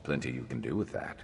plenty you can do with that.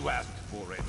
You asked for it.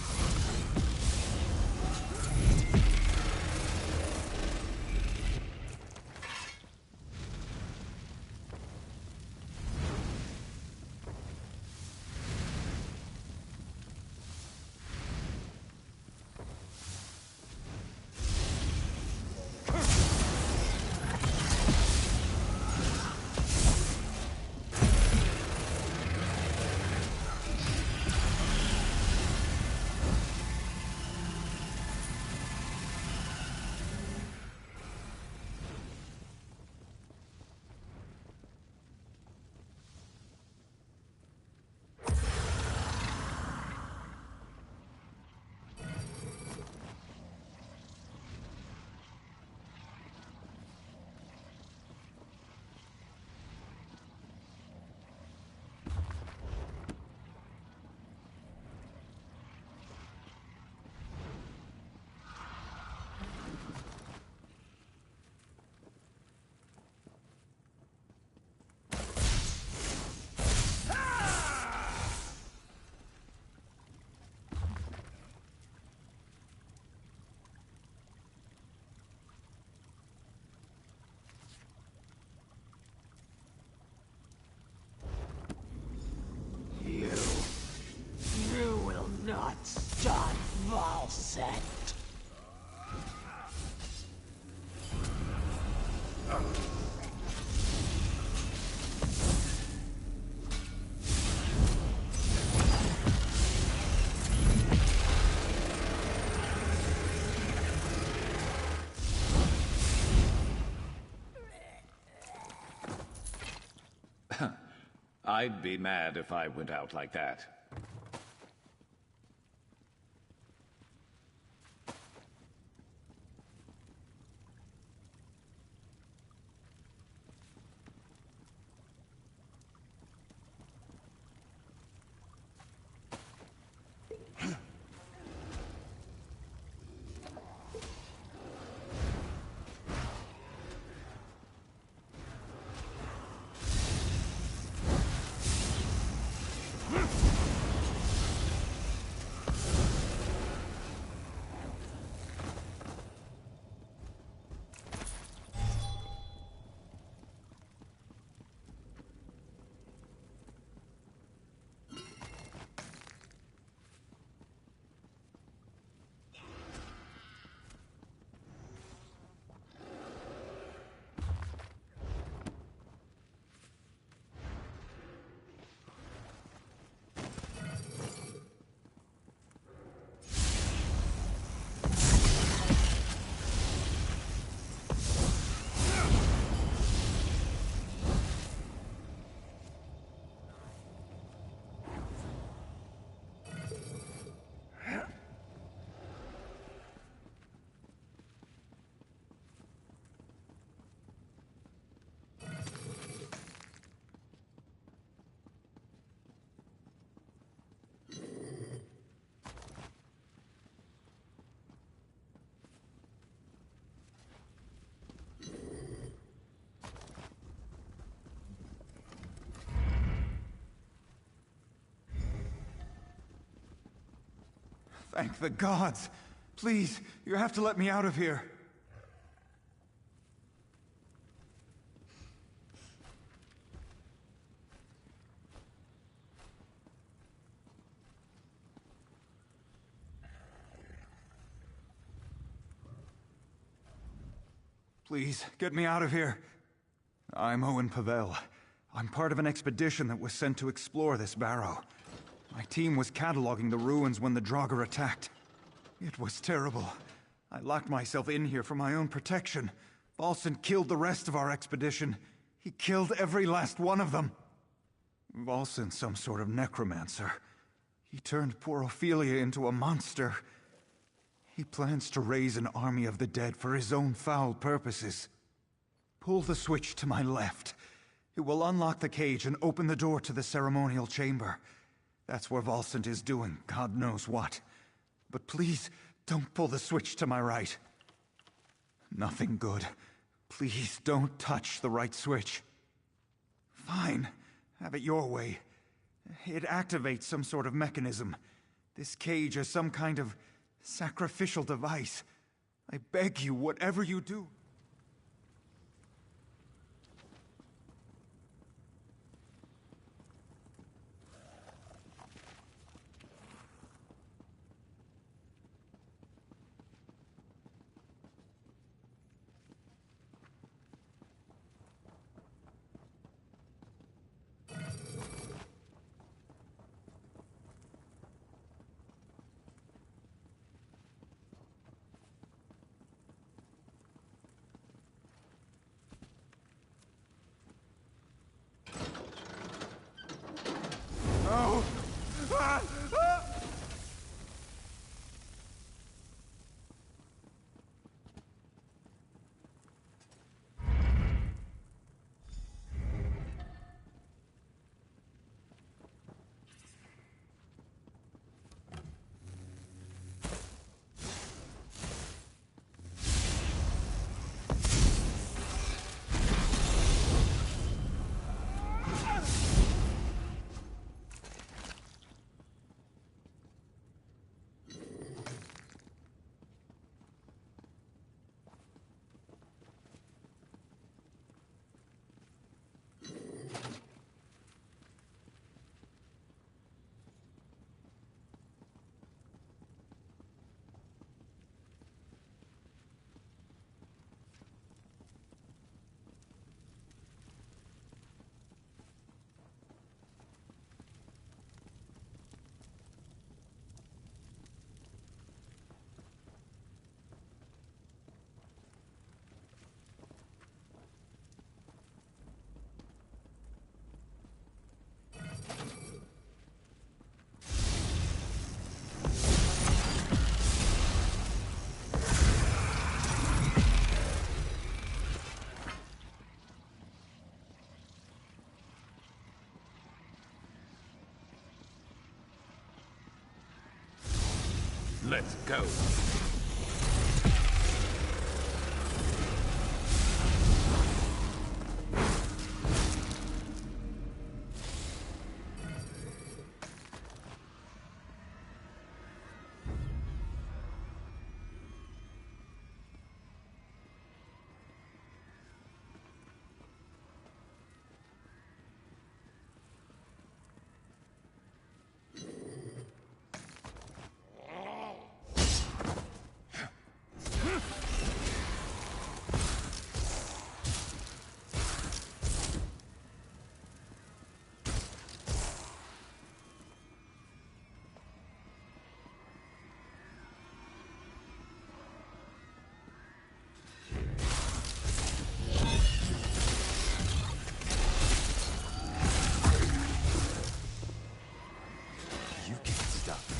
You will not stop Valcent. I'd be mad if I went out like that. Thank the gods! Please, you have to let me out of here. Please, get me out of here. I'm Owen Pavel. I'm part of an expedition that was sent to explore this barrow. My team was cataloging the ruins when the Draugr attacked. It was terrible. I locked myself in here for my own protection. Valcent killed the rest of our expedition. He killed every last one of them. Valcent's some sort of necromancer. He turned poor Ophelia into a monster. He plans to raise an army of the dead for his own foul purposes. Pull the switch to my left. It will unlock the cage and open the door to the ceremonial chamber. That's where Valcent is doing God knows what. But please, don't pull the switch to my right. Nothing good. Please don't touch the right switch. Fine. Have it your way. It activates some sort of mechanism. This cage is some kind of sacrificial device. I beg you, whatever you do... No! Ah! Ah! Let's go. You can't stop me.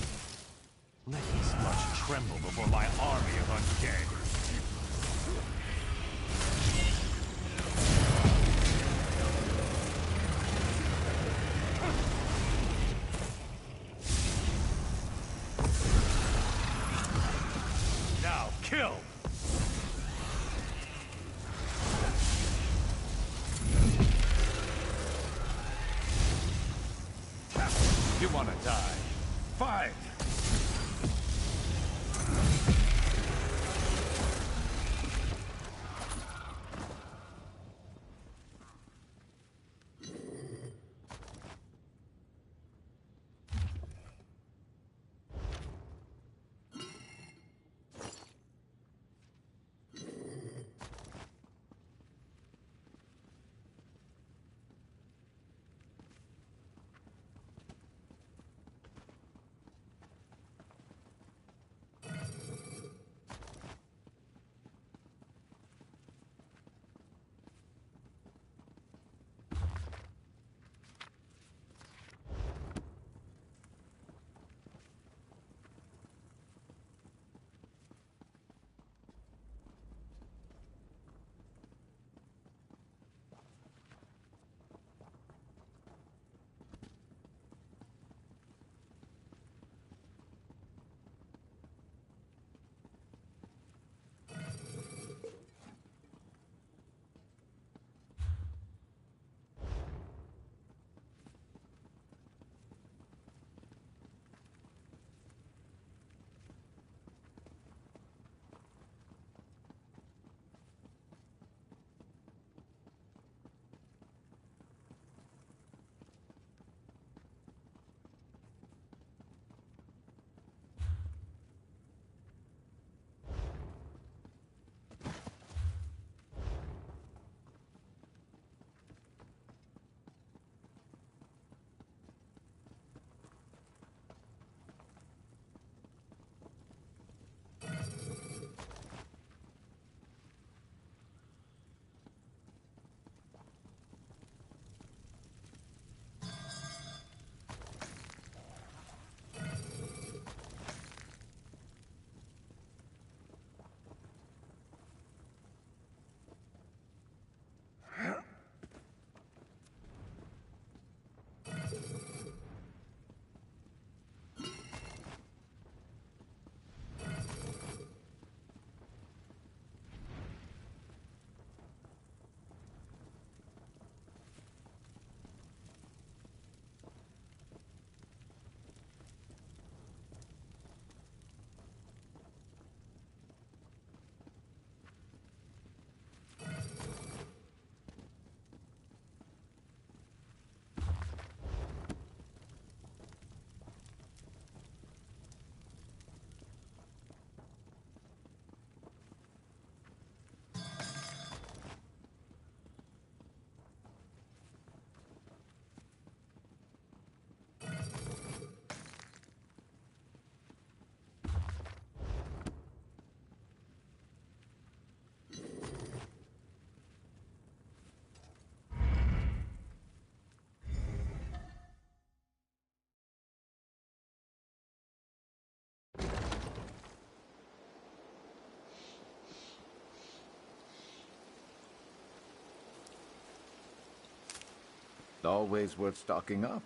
Let me sludge tremble before my army of undead. Now kill! You want to die? Fine. Always worth stocking up.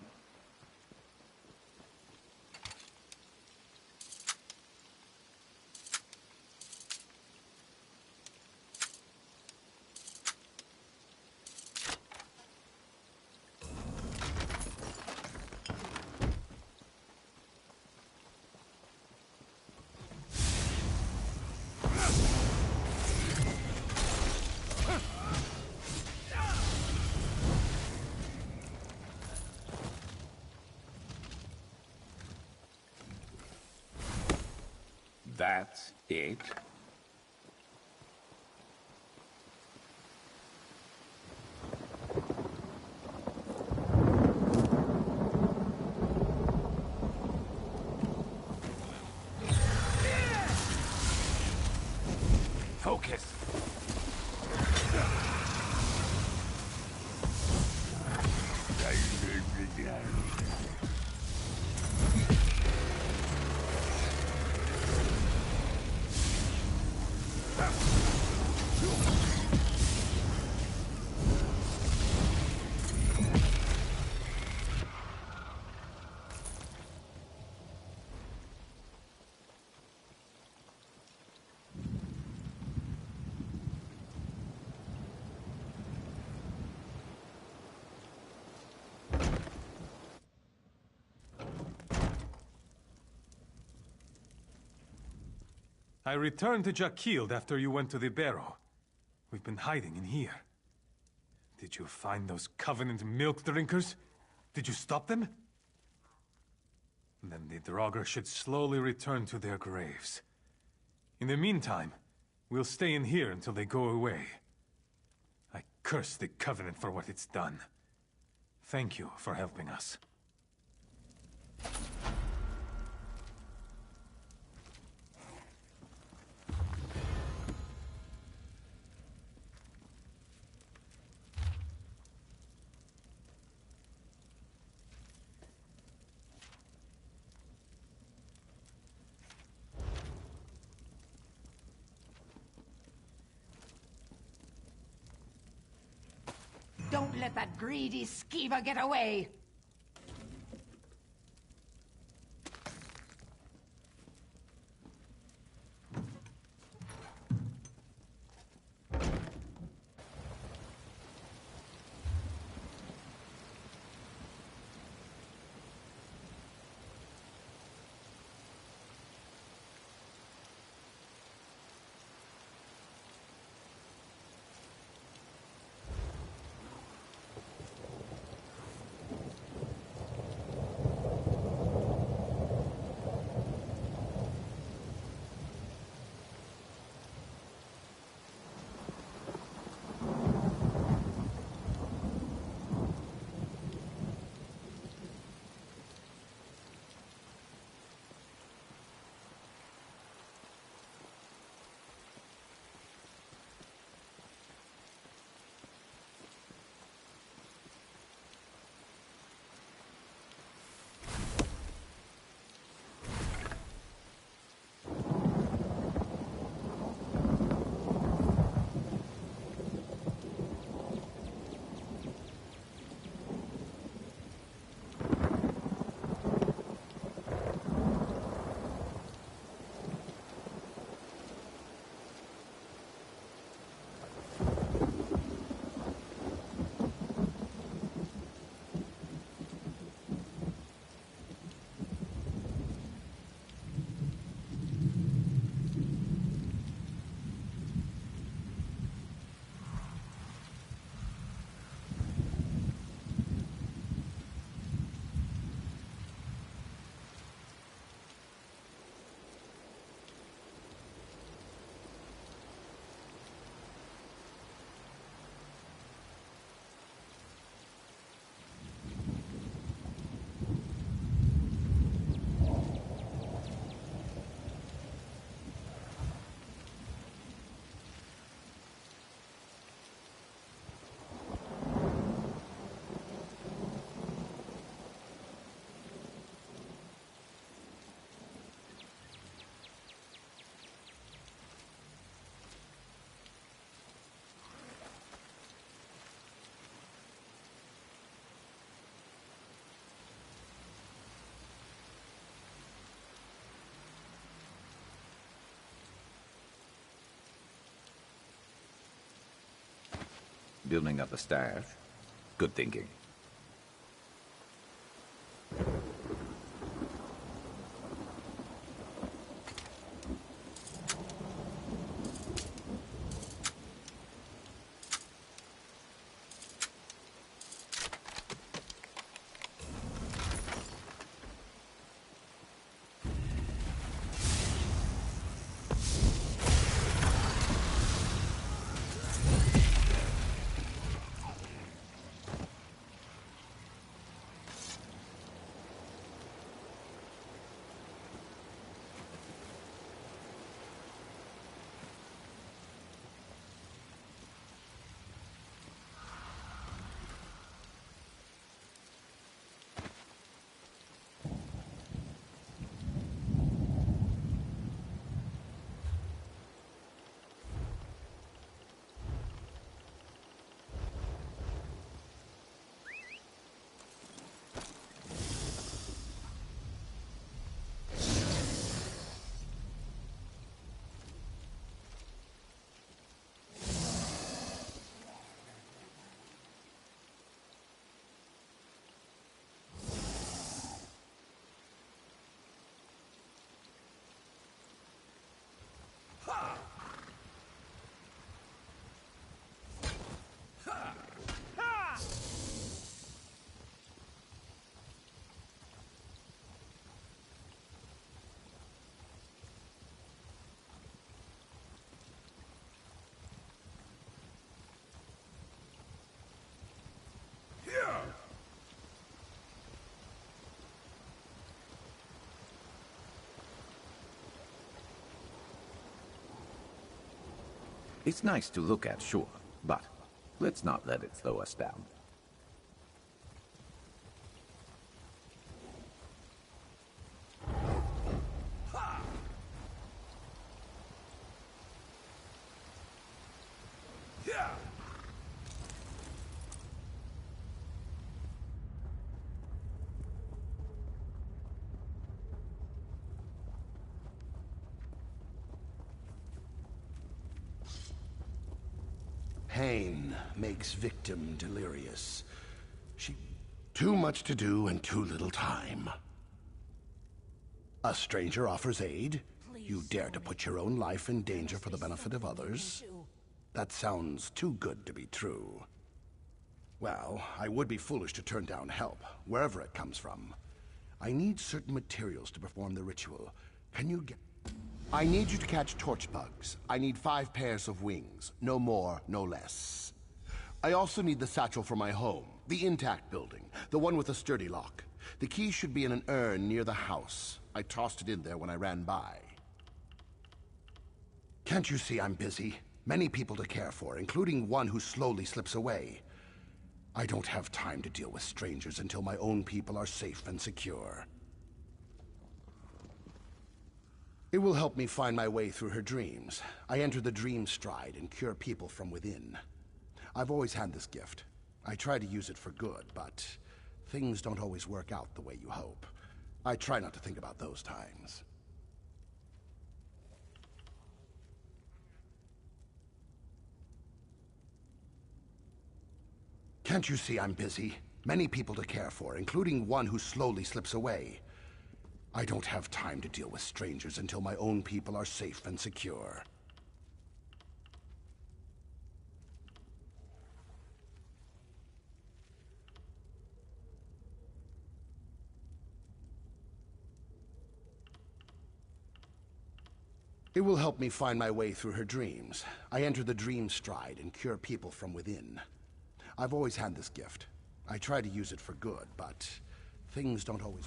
That's it? Focus! I returned to Jakilde after you went to the Barrow. We've been hiding in here. Did you find those Covenant milk drinkers? Did you stop them? Then the Draugr should slowly return to their graves. In the meantime, we'll stay in here until they go away. I curse the Covenant for what it's done. Thank you for helping us. Don't let that greedy skeever get away! Building up a stash. Good thinking. It's nice to look at, sure, but let's not let it slow us down. Pain makes victim delirious. Too much to do and too little time. A stranger offers aid. You dare to put your own life in danger for the benefit of others? That sounds too good to be true. Well, I would be foolish to turn down help, wherever it comes from. I need certain materials to perform the ritual. Can you get... I need you to catch torch bugs. I need 5 pairs of wings. No more, no less. I also need the satchel for my home. The intact building. The one with a sturdy lock. The key should be in an urn near the house. I tossed it in there when I ran by. Can't you see I'm busy? Many people to care for, including one who slowly slips away. I don't have time to deal with strangers until my own people are safe and secure. It will help me find my way through her dreams. I enter the dream stride and cure people from within. I've always had this gift. I try to use it for good, but things don't always work out the way you hope. I try not to think about those times. Can't you see I'm busy? Many people to care for, including one who slowly slips away. I don't have time to deal with strangers until my own people are safe and secure. It will help me find my way through her dreams. I enter the dream stride and cure people from within. I've always had this gift. I try to use it for good, but things don't always...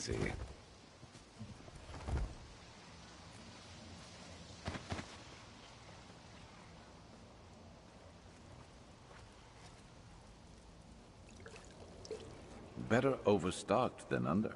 easy. Better overstocked than under.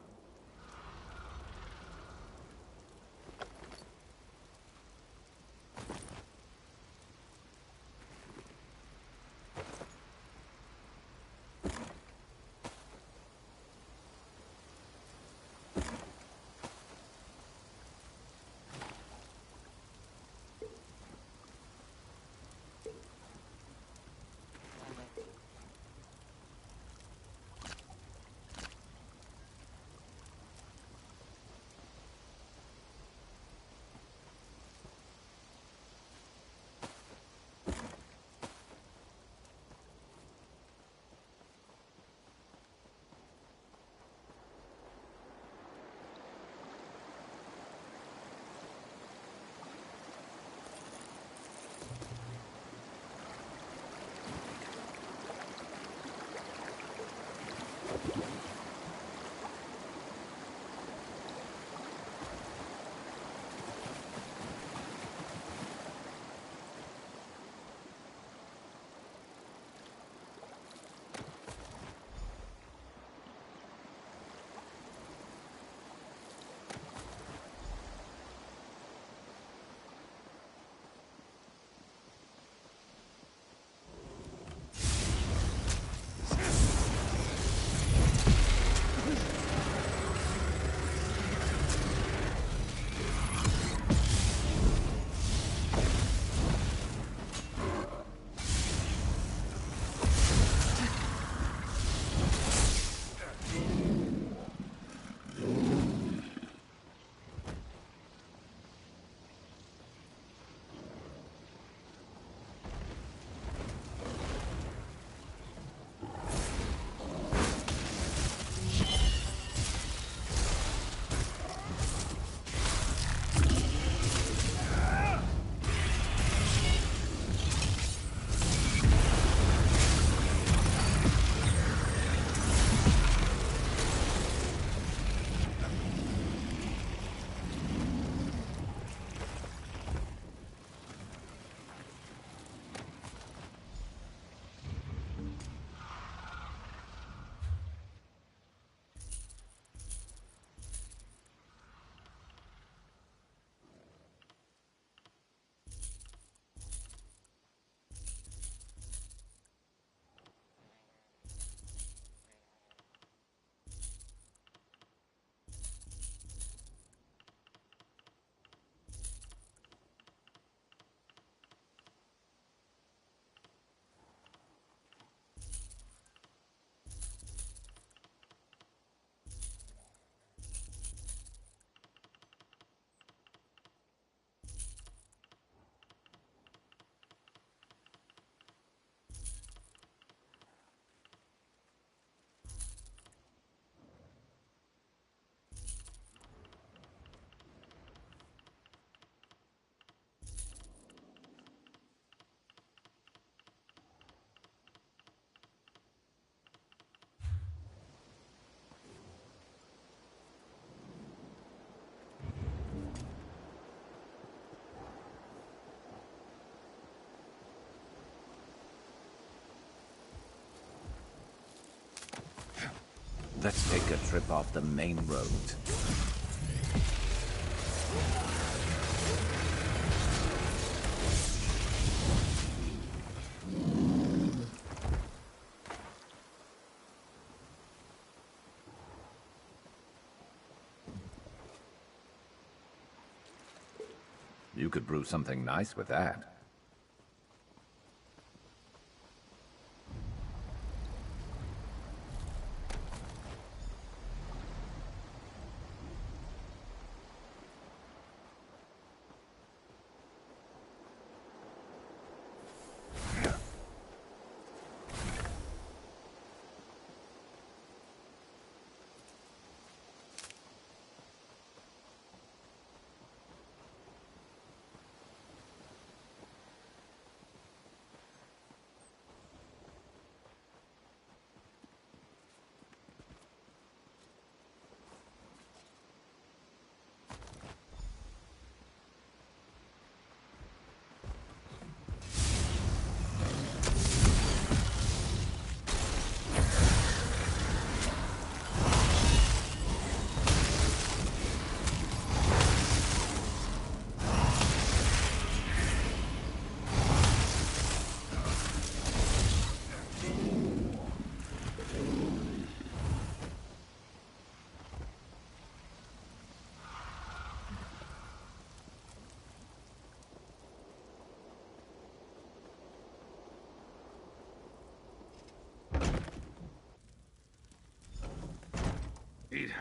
Let's take a trip off the main road. You could brew something nice with that.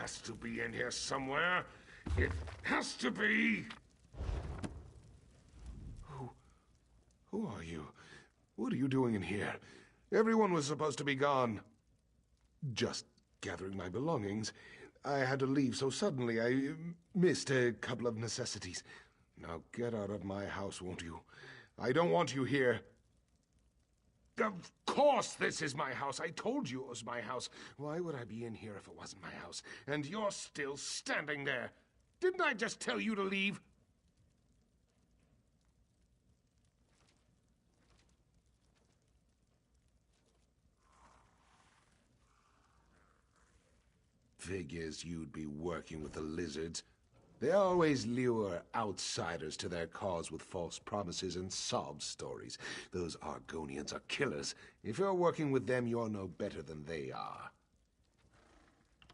has to be in here somewhere. It has to be! Who are you? What are you doing in here? Everyone was supposed to be gone. Just gathering my belongings. I had to leave so suddenly I missed a couple of necessities. Now get out of my house, won't you? I don't want you here. Of course this is my house. I told you it was my house. Why would I be in here if it wasn't my house? And you're still standing there. Didn't I just tell you to leave? Figures you'd be working with the lizards. They always lure outsiders to their cause with false promises and sob stories. Those Argonians are killers. If you're working with them, you're no better than they are.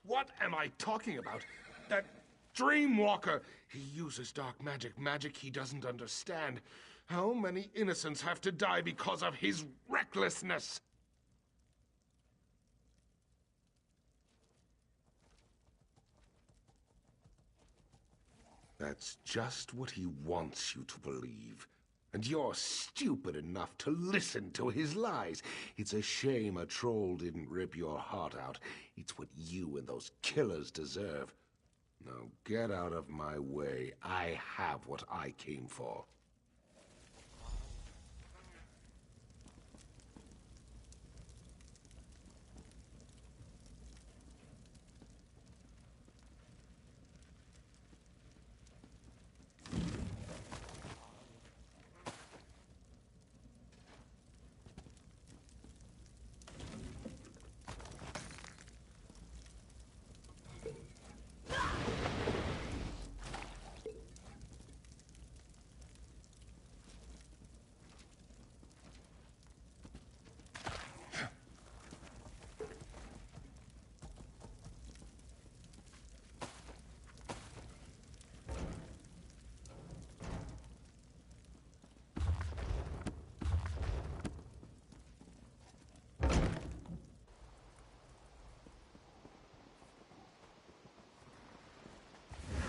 What am I talking about? That Dreamwalker! He uses dark magic, magic he doesn't understand. How many innocents have to die because of his recklessness? That's just what he wants you to believe. And you're stupid enough to listen to his lies. It's a shame a troll didn't rip your heart out. It's what you and those killers deserve. Now get out of my way. I have what I came for.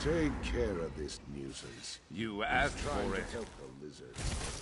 Take care of this nuisance. You asked Trying for to it. help the lizards.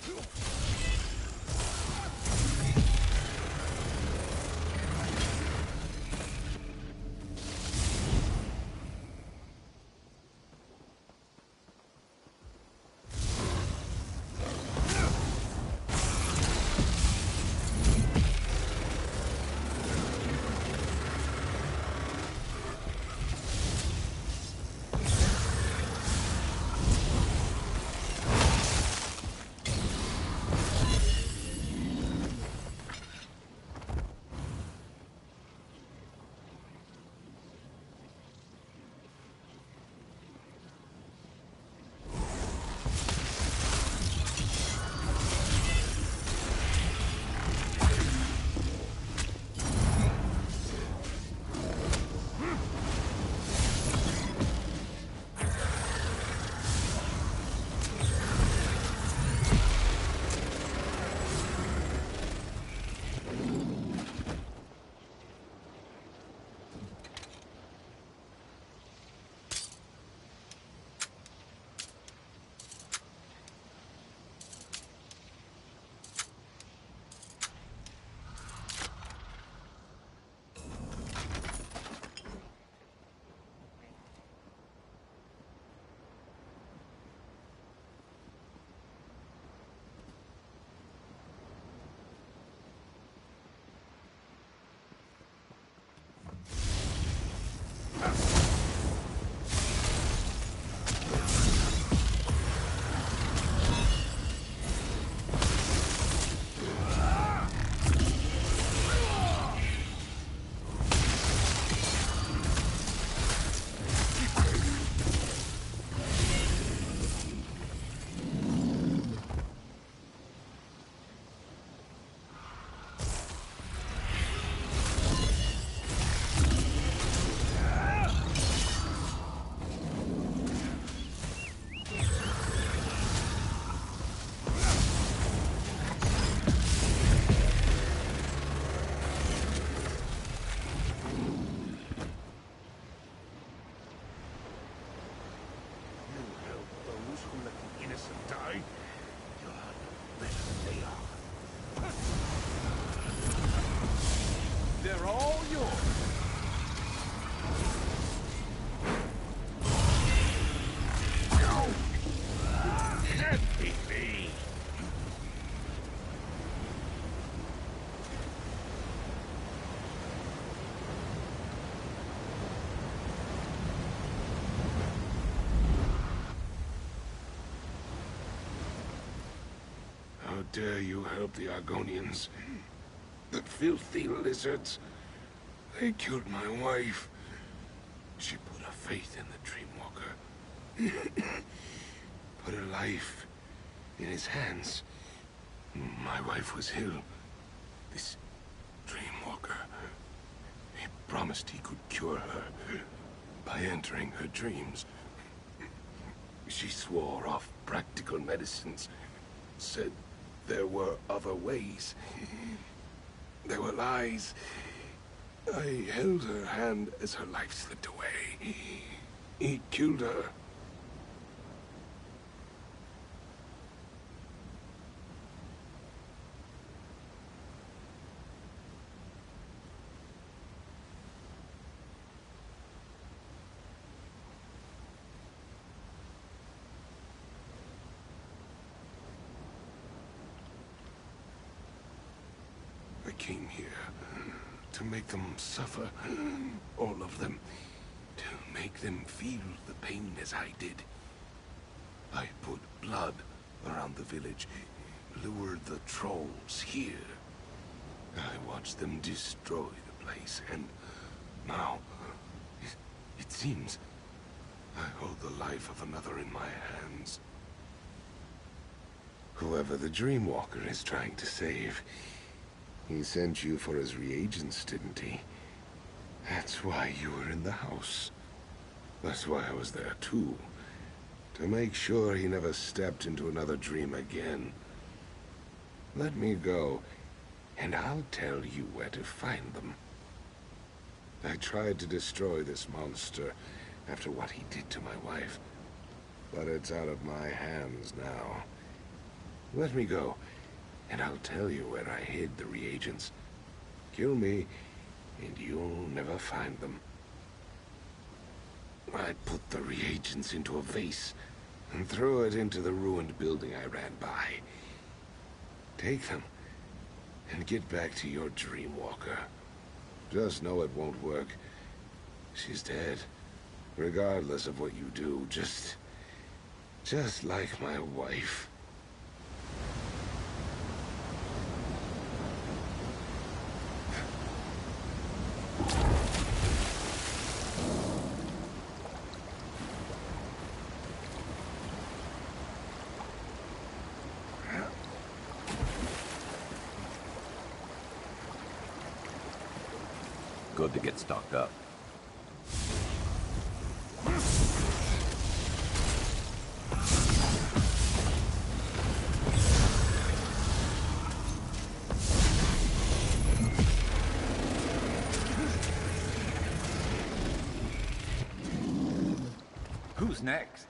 dare you help the Argonians? The filthy lizards. They killed my wife. She put her faith in the Dreamwalker. Put her life in his hands. My wife was ill. This Dreamwalker, he promised he could cure her by entering her dreams. She swore off practical medicines, said there were other ways. There were lies. I held her hand as her life slipped away. He killed her. I came here to make them suffer, all of them, to make them feel the pain as I did. I put blood around the village, lured the trolls here. I watched them destroy the place, and now, it seems I hold the life of another in my hands. Whoever the Dreamwalker is trying to save, he sent you for his reagents, didn't he? That's why you were in the house. That's why I was there too. To make sure he never stepped into another dream again. Let me go, and I'll tell you where to find them. I tried to destroy this monster after what he did to my wife, but it's out of my hands now. Let me go, and I'll tell you where I hid the reagents. Kill me, and you'll never find them. I put the reagents into a vase and threw it into the ruined building I ran by. Take them, and get back to your Dreamwalker. Just know it won't work. She's dead, regardless of what you do. Just like my wife. Good to get stocked up. Who's next?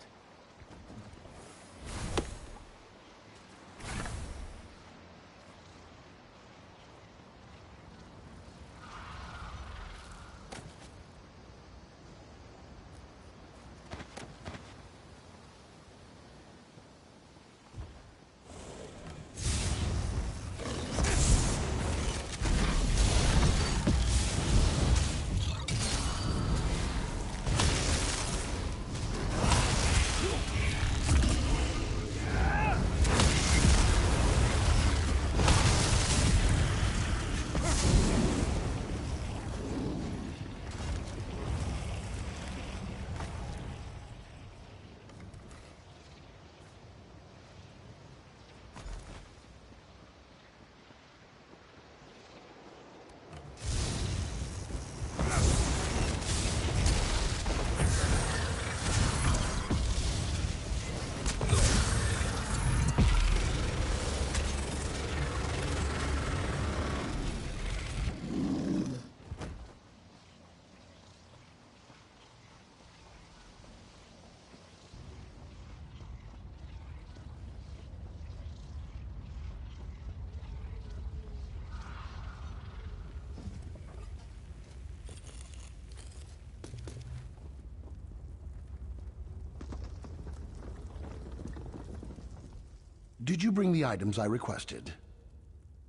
Did you bring the items I requested?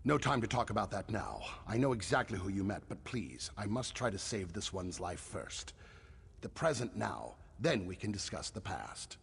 No time to talk about that now. I know exactly who you met, but please, I must try to save this one's life first. The present now, then we can discuss the past.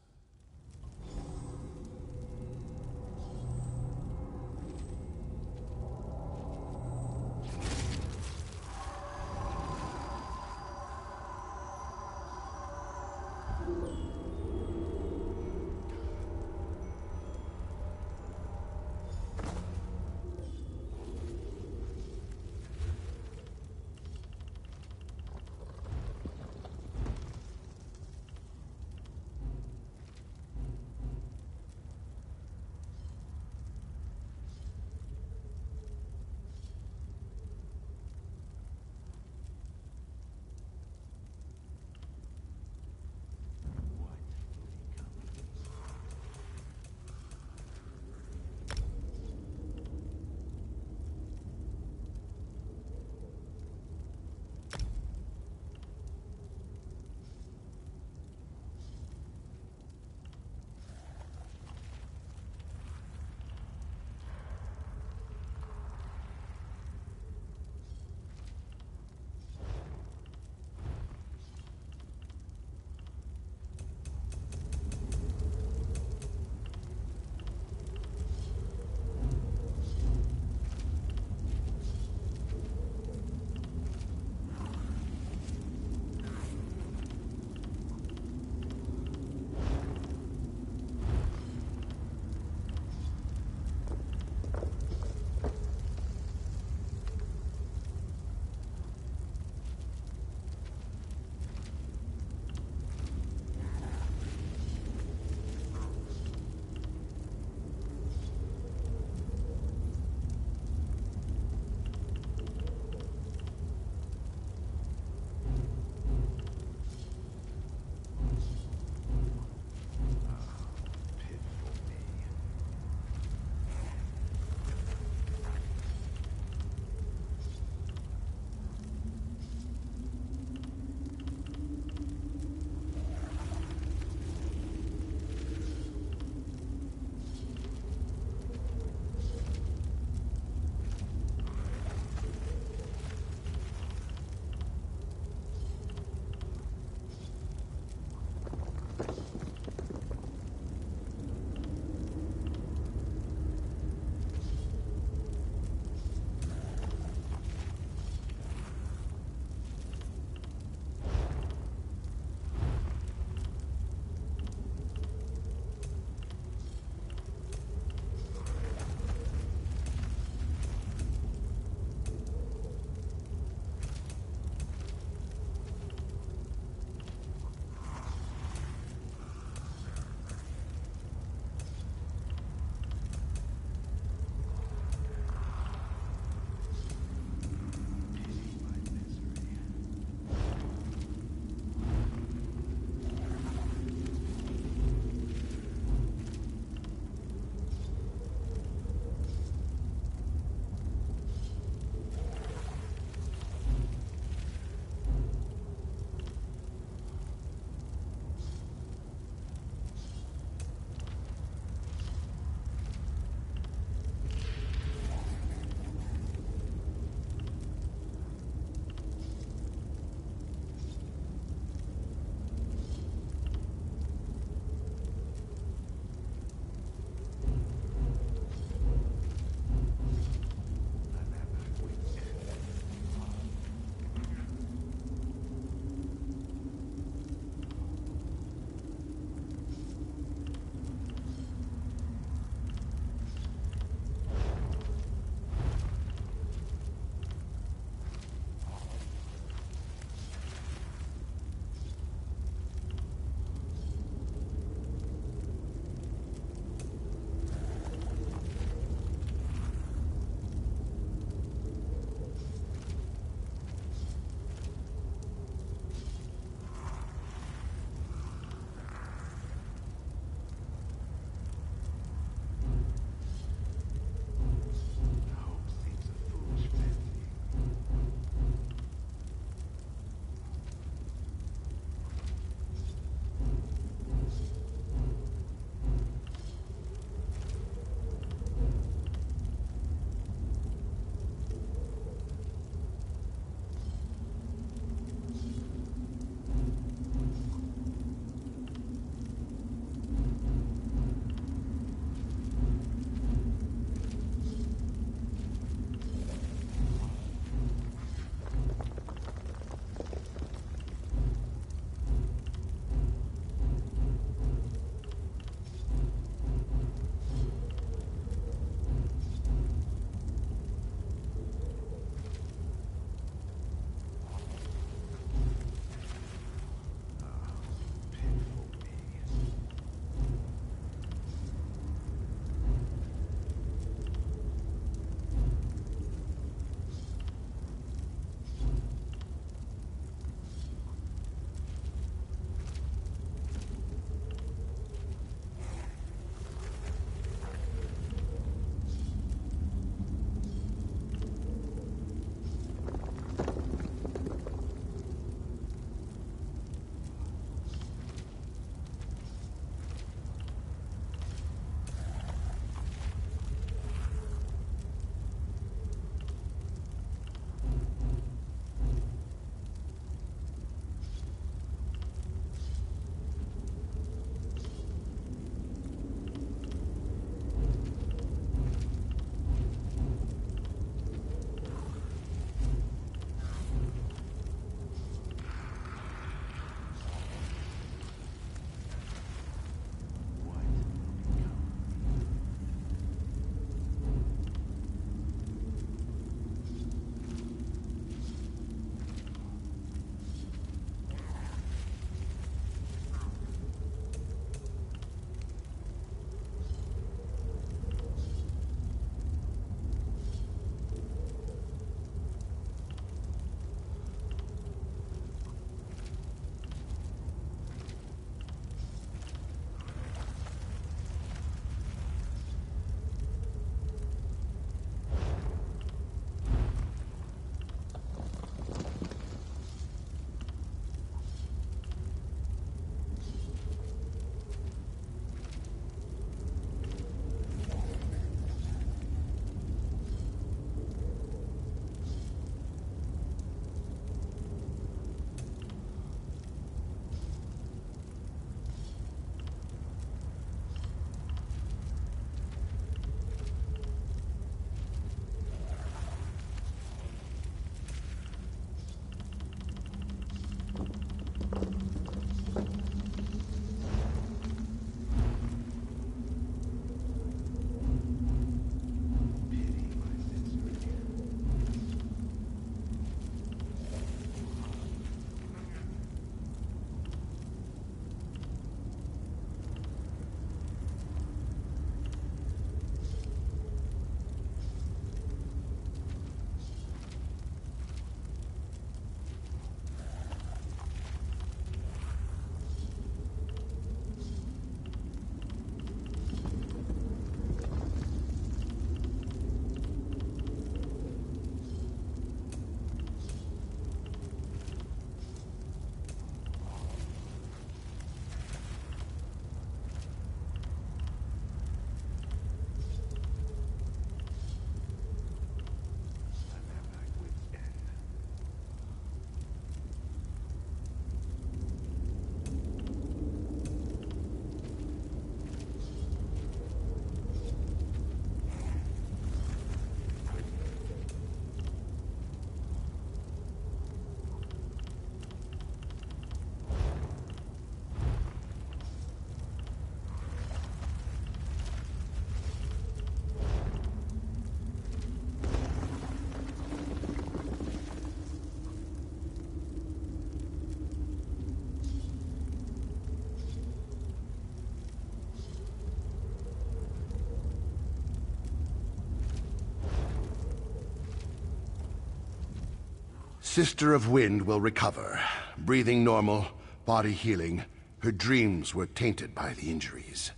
Sister of Wind will recover. Breathing normal, body healing. Her dreams were tainted by the injuries.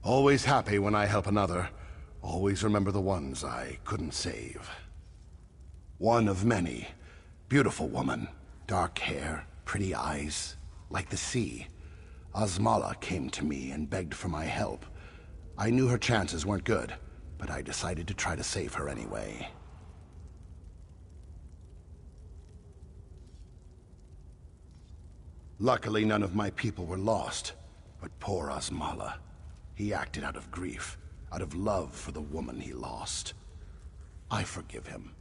Always happy when I help another. Always remember the ones I couldn't save. One of many. Beautiful woman. Dark hair, pretty eyes, like the sea. Osmala came to me and begged for my help. I knew her chances weren't good, but I decided to try to save her anyway. Luckily, none of my people were lost, but poor Osmala. He acted out of grief, out of love for the woman he lost. I forgive him.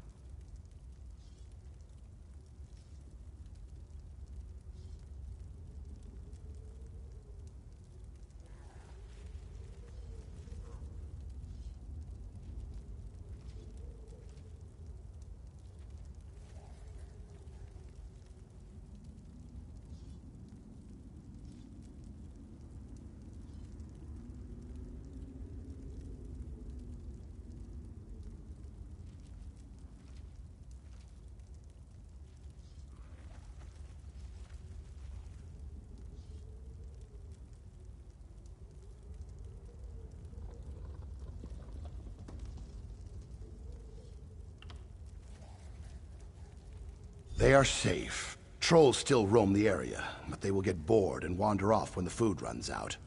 They are safe. Trolls still roam the area, but they will get bored and wander off when the food runs out.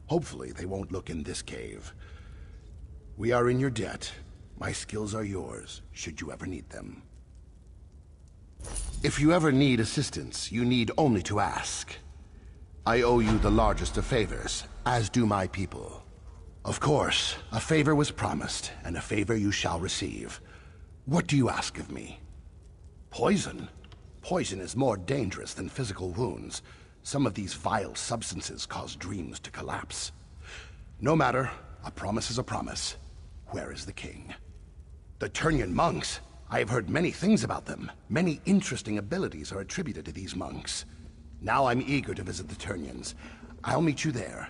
Hopefully, they won't look in this cave. We are in your debt. My skills are yours, should you ever need them. If you ever need assistance, you need only to ask. I owe you the largest of favors, as do my people. Of course, a favor was promised, and a favor you shall receive. What do you ask of me? Poison? Poison is more dangerous than physical wounds. Some of these vile substances cause dreams to collapse. No matter, a promise is a promise. Where is the king? The Turnian monks? I have heard many things about them. Many interesting abilities are attributed to these monks. Now I'm eager to visit the Turnians. I'll meet you there.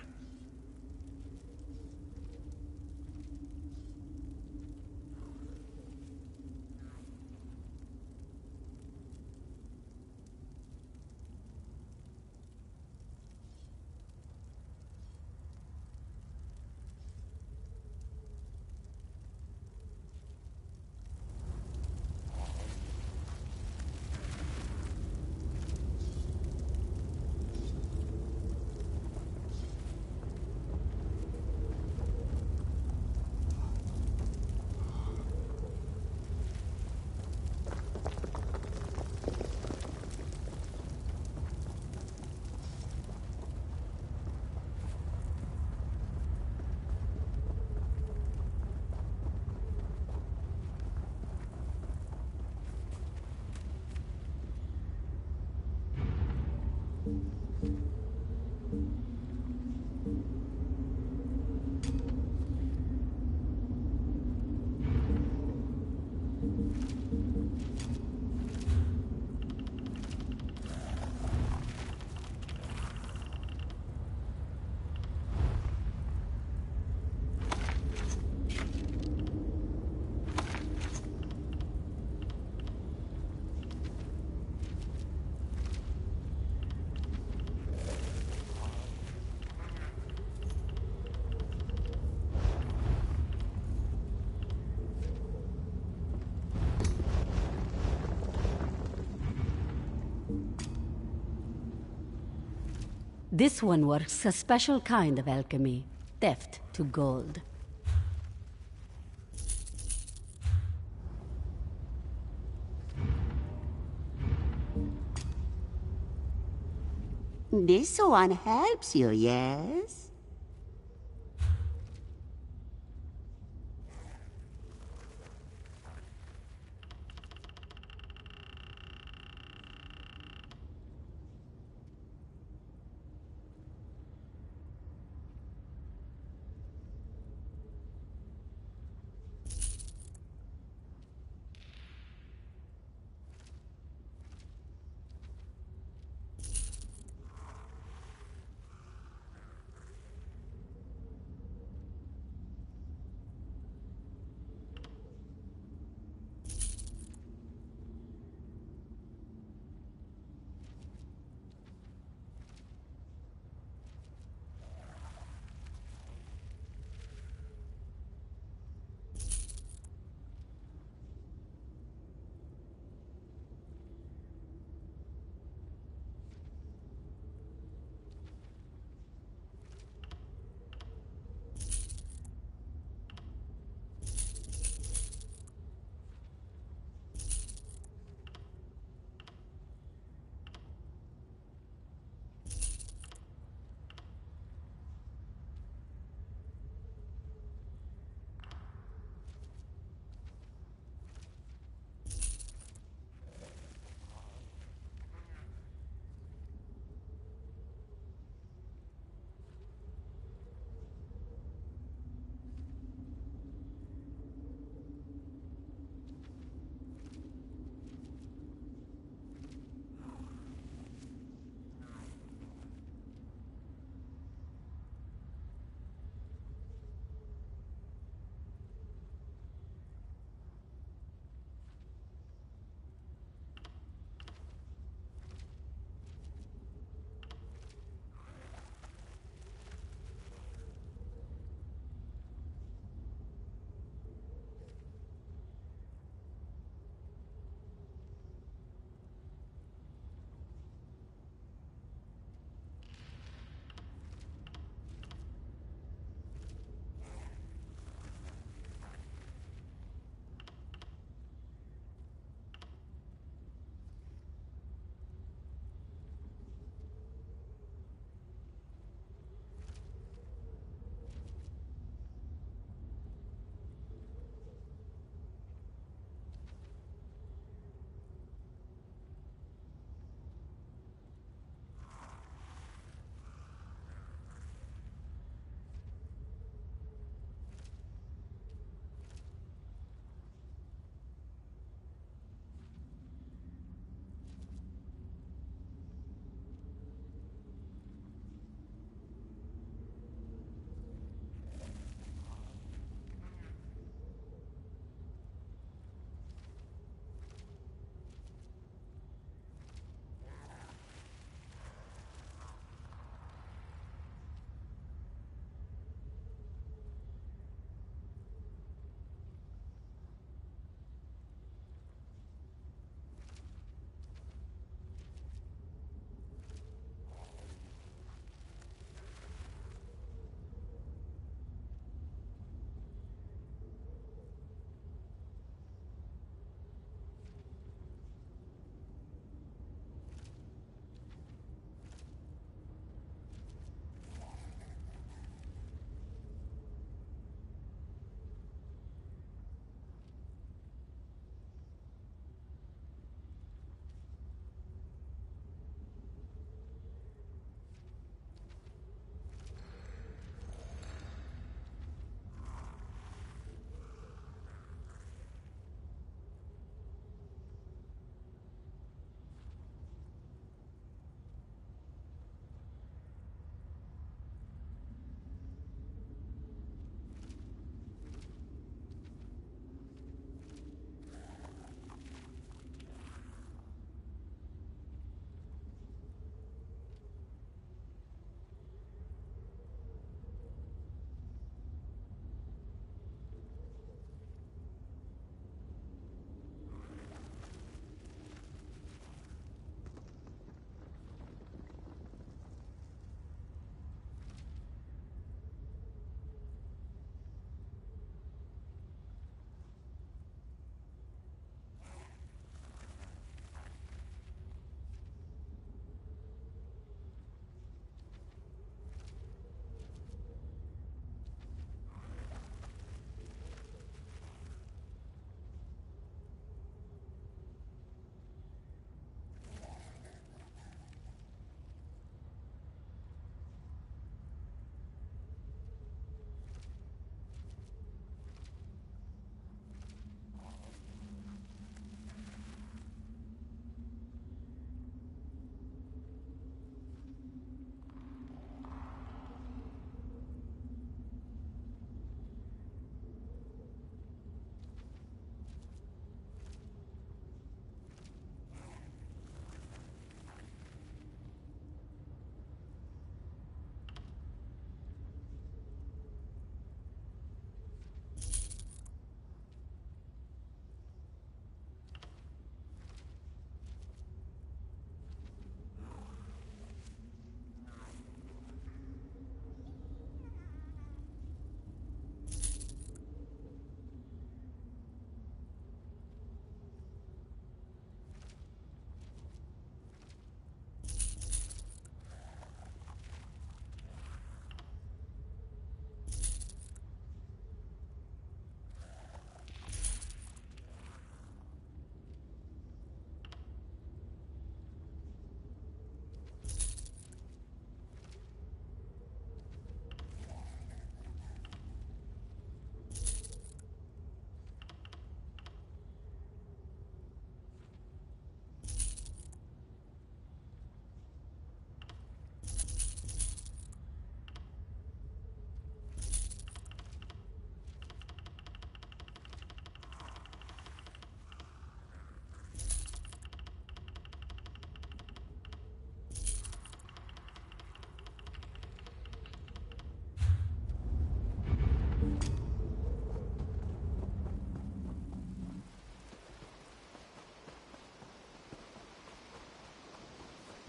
This one works a special kind of alchemy. Theft to gold. This one helps you, yes?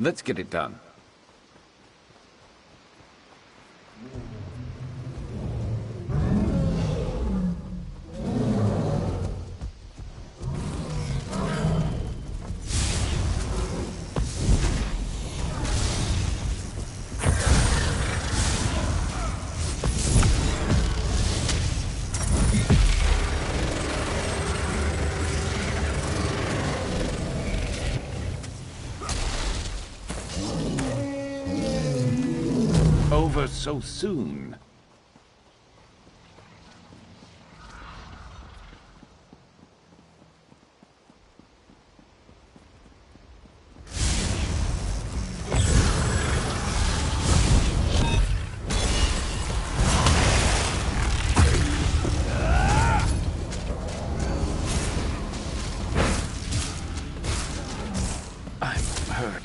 Let's get it done. Over so soon. I'm hurt.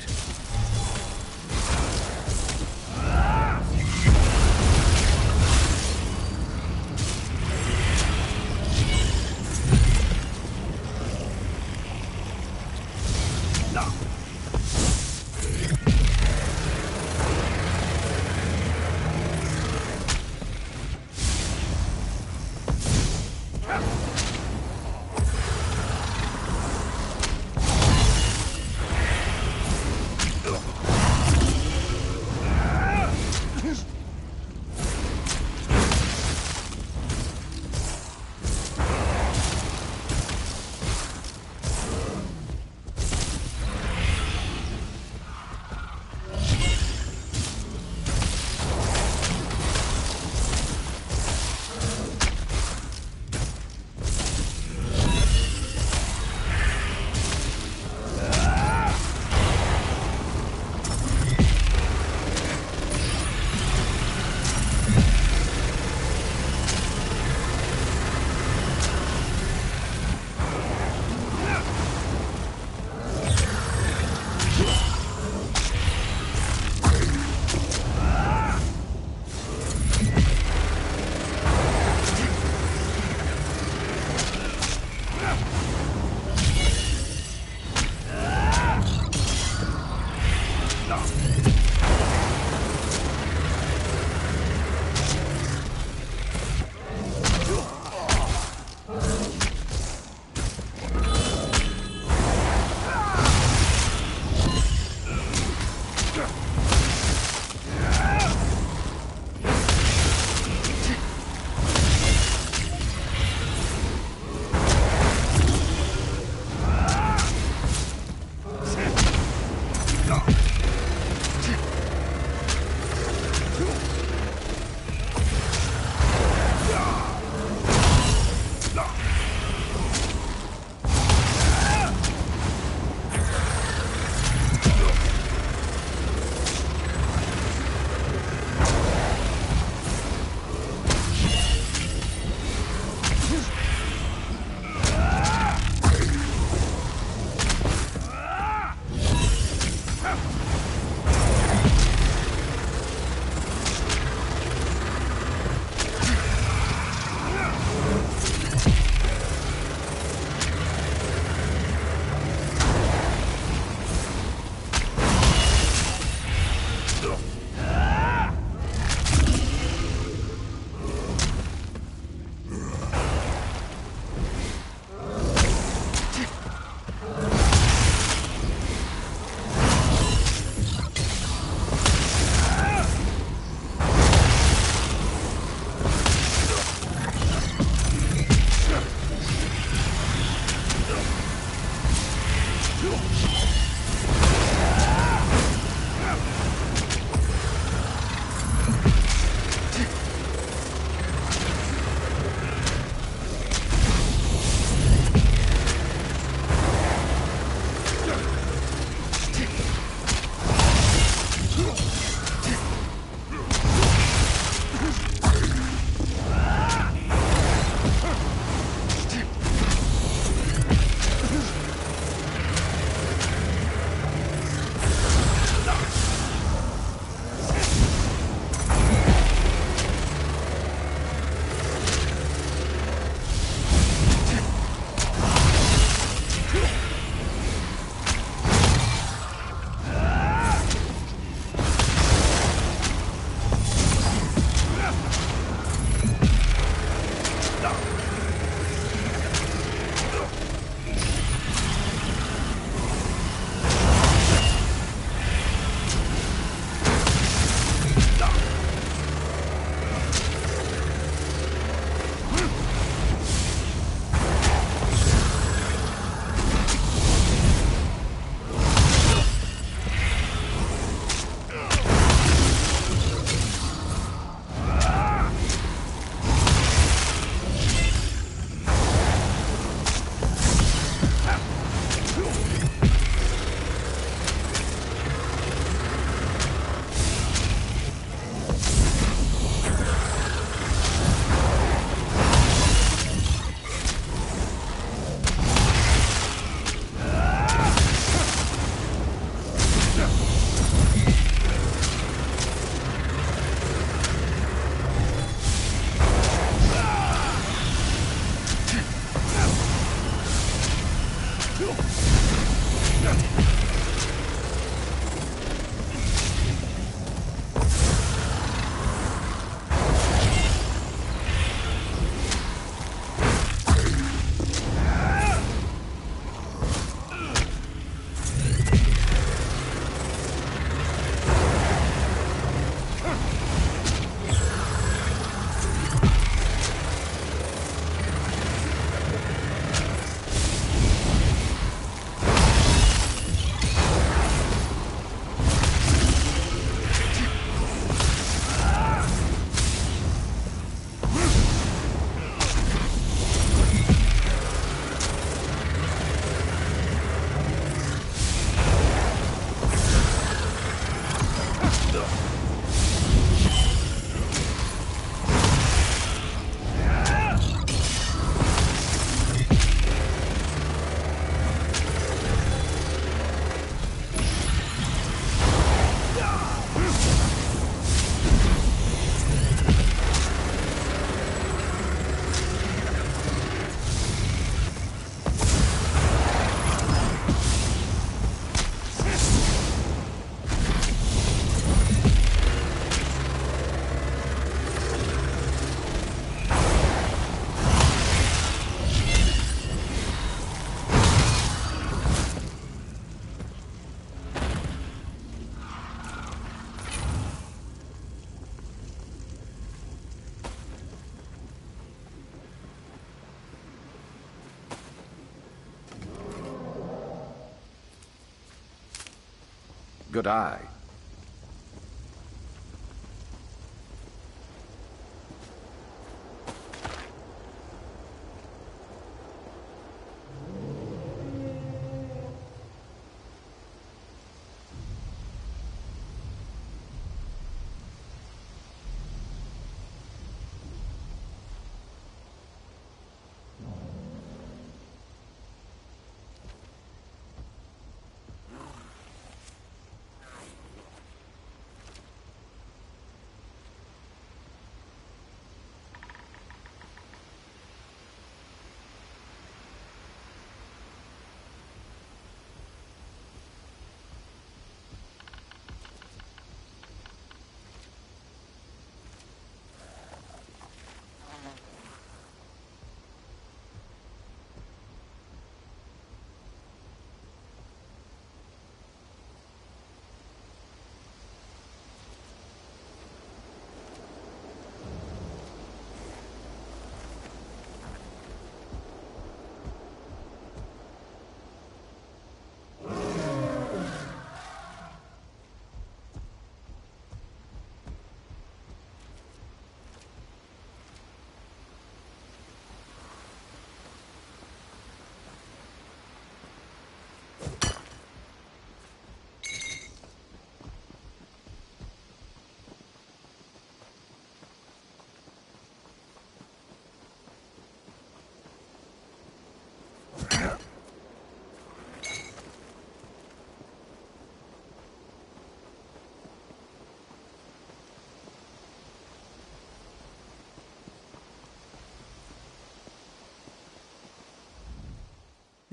Good eye.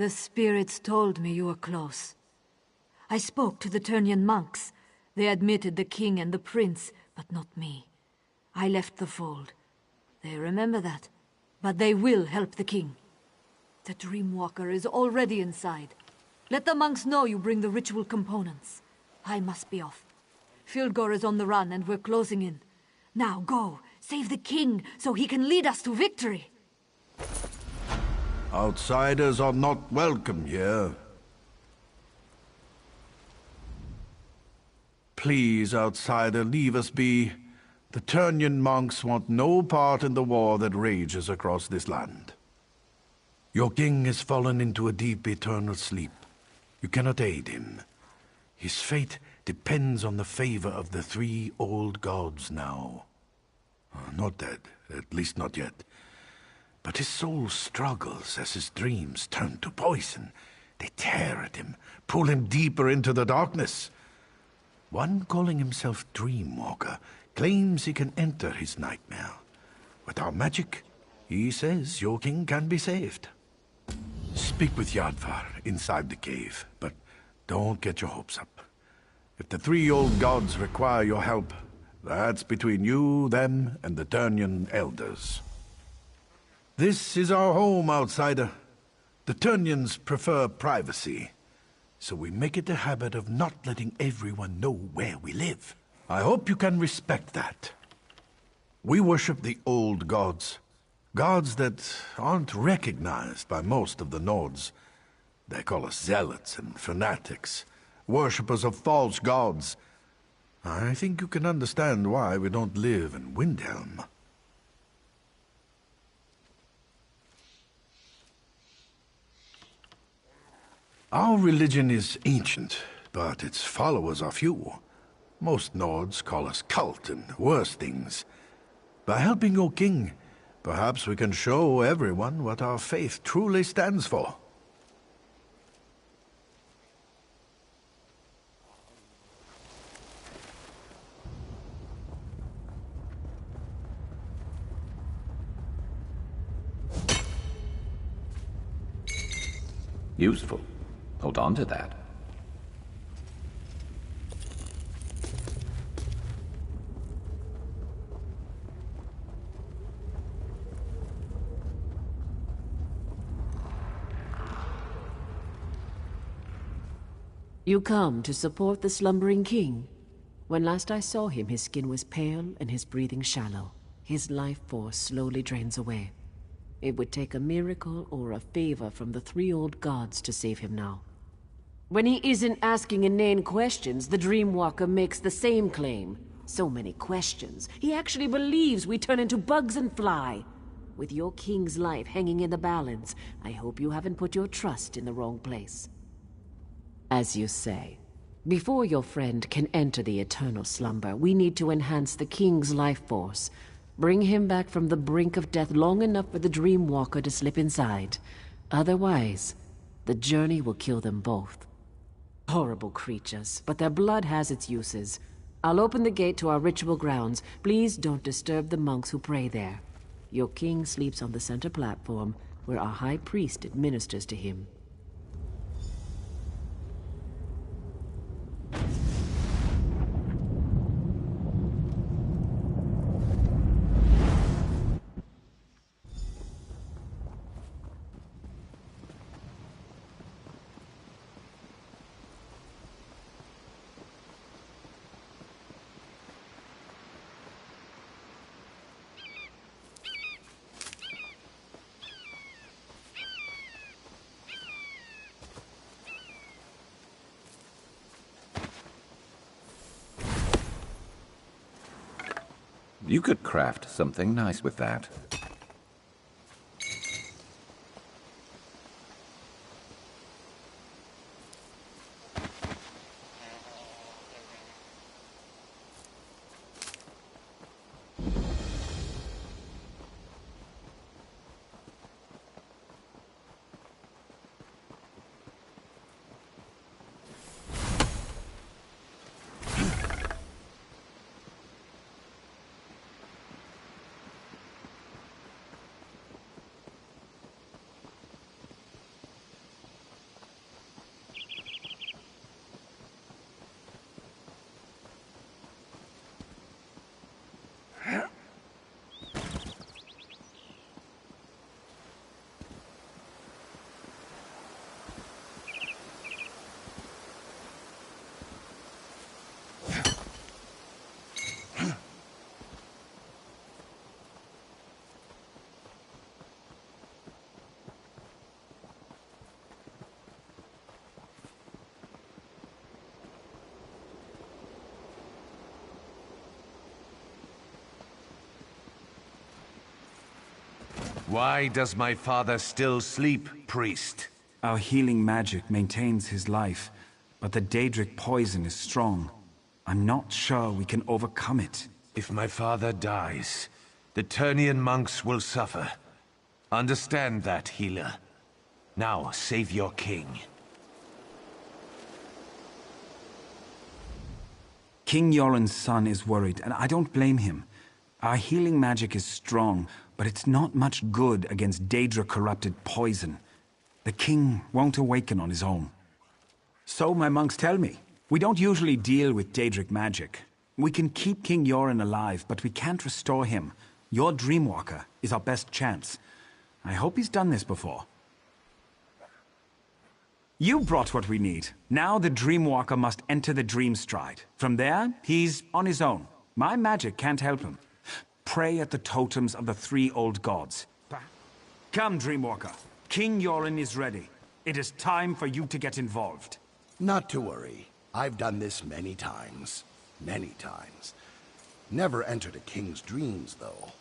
The spirits told me you were close. I spoke to the Turnian monks. They admitted the king and the prince, but not me. I left the fold. They remember that. But they will help the king. The Dreamwalker is already inside. Let the monks know you bring the ritual components. I must be off. Filgor is on the run and we're closing in. Now go, save the king so he can lead us to victory. Outsiders are not welcome here. Please, outsider, leave us be. The Turnian monks want no part in the war that rages across this land. Your king has fallen into a deep eternal sleep. You cannot aid him. His fate depends on the favor of the three old gods now. Not dead, at least not yet. But his soul struggles as his dreams turn to poison. They tear at him, pull him deeper into the darkness. One calling himself Dreamwalker claims he can enter his nightmare. With our magic, he says your king can be saved. Speak with Yadvar inside the cave, but don't get your hopes up. If the three old gods require your help, that's between you, them, and the Turnian elders. This is our home, outsider. The Turnians prefer privacy, so we make it a habit of not letting everyone know where we live. I hope you can respect that. We worship the old gods. Gods that aren't recognized by most of the Nords. They call us zealots and fanatics, worshippers of false gods. I think you can understand why we don't live in Windhelm. Our religion is ancient, but its followers are few. Most Nords call us cult and worse things. By helping your king, perhaps we can show everyone what our faith truly stands for. Useful. Hold on to that. You come to support the slumbering king? When last I saw him, his skin was pale and his breathing shallow. His life force slowly drains away. It would take a miracle or a favor from the three old gods to save him now. When he isn't asking inane questions, the Dreamwalker makes the same claim. So many questions. He actually believes we turn into bugs and fly. With your king's life hanging in the balance, I hope you haven't put your trust in the wrong place. As you say, before your friend can enter the eternal slumber, we need to enhance the king's life force. Bring him back from the brink of death long enough for the Dreamwalker to slip inside. Otherwise, the journey will kill them both. Horrible creatures, but their blood has its uses. I'll open the gate to our ritual grounds. Please don't disturb the monks who pray there. Your king sleeps on the center platform, where our high priest administers to him. You could craft something nice with that. Why does my father still sleep, priest? Our healing magic maintains his life, but the Daedric poison is strong. I'm not sure we can overcome it. If my father dies, the Turnian monks will suffer. Understand that, healer. Now, save your king. King Yoren's son is worried, and I don't blame him. Our healing magic is strong, but it's not much good against Daedra-corrupted poison. The king won't awaken on his own. So my monks tell me. We don't usually deal with Daedric magic. We can keep King Yoren alive, but we can't restore him. Your Dreamwalker is our best chance. I hope he's done this before. You brought what we need. Now the Dreamwalker must enter the Dream Stride. From there, he's on his own. My magic can't help him. Pray at the totems of the 3 old gods. Come, Dreamwalker. King Yoren is ready. It is time for you to get involved. Not to worry. I've done this many times. Many times. Never entered a king's dreams, though.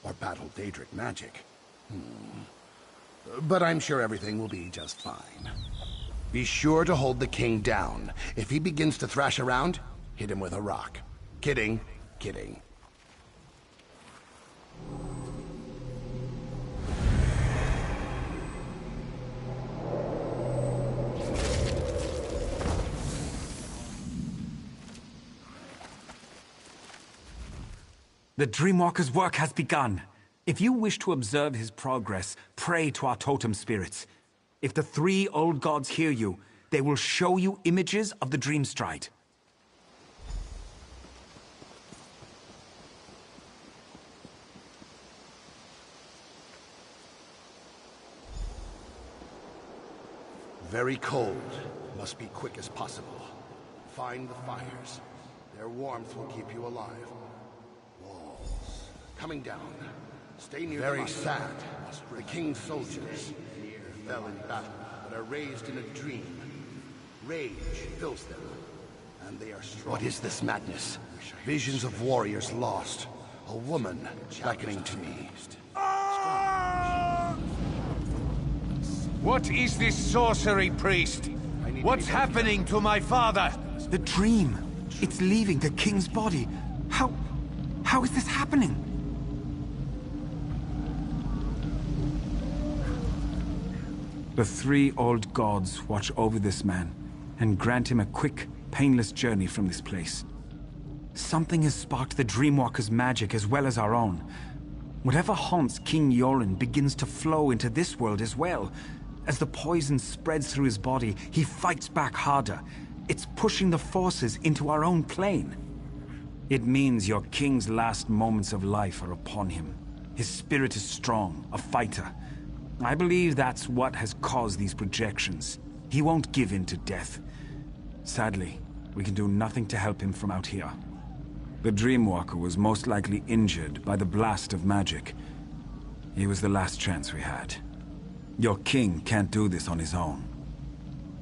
Or battled Daedric magic. But I'm sure everything will be just fine. Be sure to hold the king down. If he begins to thrash around, hit him with a rock. Kidding. Kidding. The Dreamwalker's work has begun. If you wish to observe his progress, pray to our totem spirits. If the 3 old gods hear you, they will show you images of the Dream Stride. Very cold. Must be quick as possible. Find the fires. Their warmth will keep you alive. Walls. Coming down. Stay near. Very sad. The king's soldiers fell in battle, but are raised in a dream. Rage fills them, and they are strong. What is this madness? Visions of warriors lost. A woman beckoning to me. What is this sorcery, priest? What's happening to my father? The dream. It's leaving the king's body. How is this happening? The 3 old gods watch over this man and grant him a quick, painless journey from this place. Something has sparked the Dreamwalker's magic as well as our own. Whatever haunts King Yoren begins to flow into this world as well. As the poison spreads through his body, he fights back harder. It's pushing the forces into our own plane. It means your king's last moments of life are upon him. His spirit is strong, a fighter. I believe that's what has caused these projections. He won't give in to death. Sadly, we can do nothing to help him from out here. The Dreamwalker was most likely injured by the blast of magic. He was the last chance we had. Your king can't do this on his own.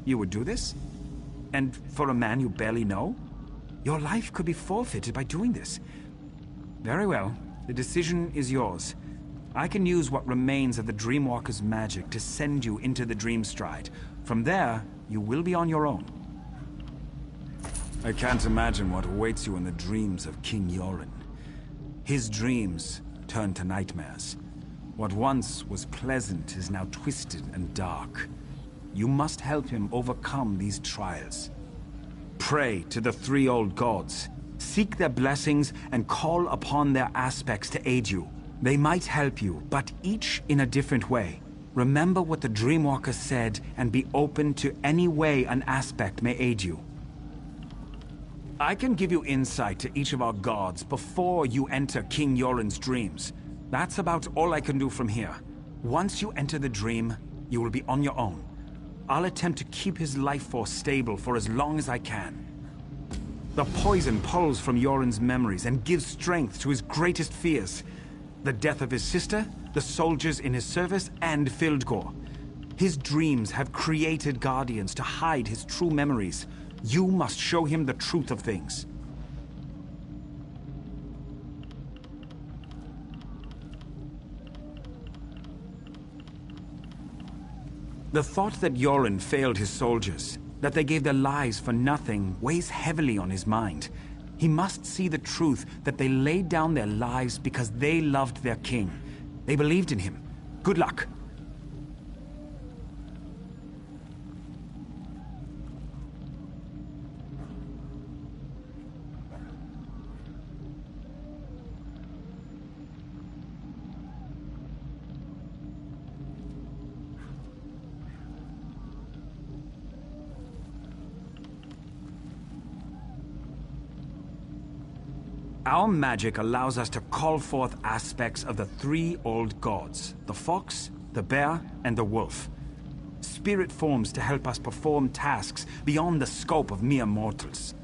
You would do this? And for a man you barely know? Your life could be forfeited by doing this. Very well. The decision is yours. I can use what remains of the Dreamwalker's magic to send you into the Dream Stride. From there, you will be on your own. I can't imagine what awaits you in the dreams of King Yoren. His dreams turn to nightmares. What once was pleasant is now twisted and dark. You must help him overcome these trials. Pray to the 3 old gods. Seek their blessings and call upon their aspects to aid you. They might help you, but each in a different way. Remember what the Dreamwalker said and be open to any way an aspect may aid you. I can give you insight to each of our gods before you enter King Yoren's dreams. That's about all I can do from here. Once you enter the dream, you will be on your own. I'll attempt to keep his life force stable for as long as I can. The poison pulls from Yoren's memories and gives strength to his greatest fears. The death of his sister, the soldiers in his service, and Fildgor. His dreams have created guardians to hide his true memories. You must show him the truth of things. The thought that Yoren failed his soldiers, that they gave their lives for nothing, weighs heavily on his mind. He must see the truth that they laid down their lives because they loved their king. They believed in him. Good luck. Our magic allows us to call forth aspects of the three old gods, the fox, the bear, and the wolf. Spirit forms to help us perform tasks beyond the scope of mere mortals.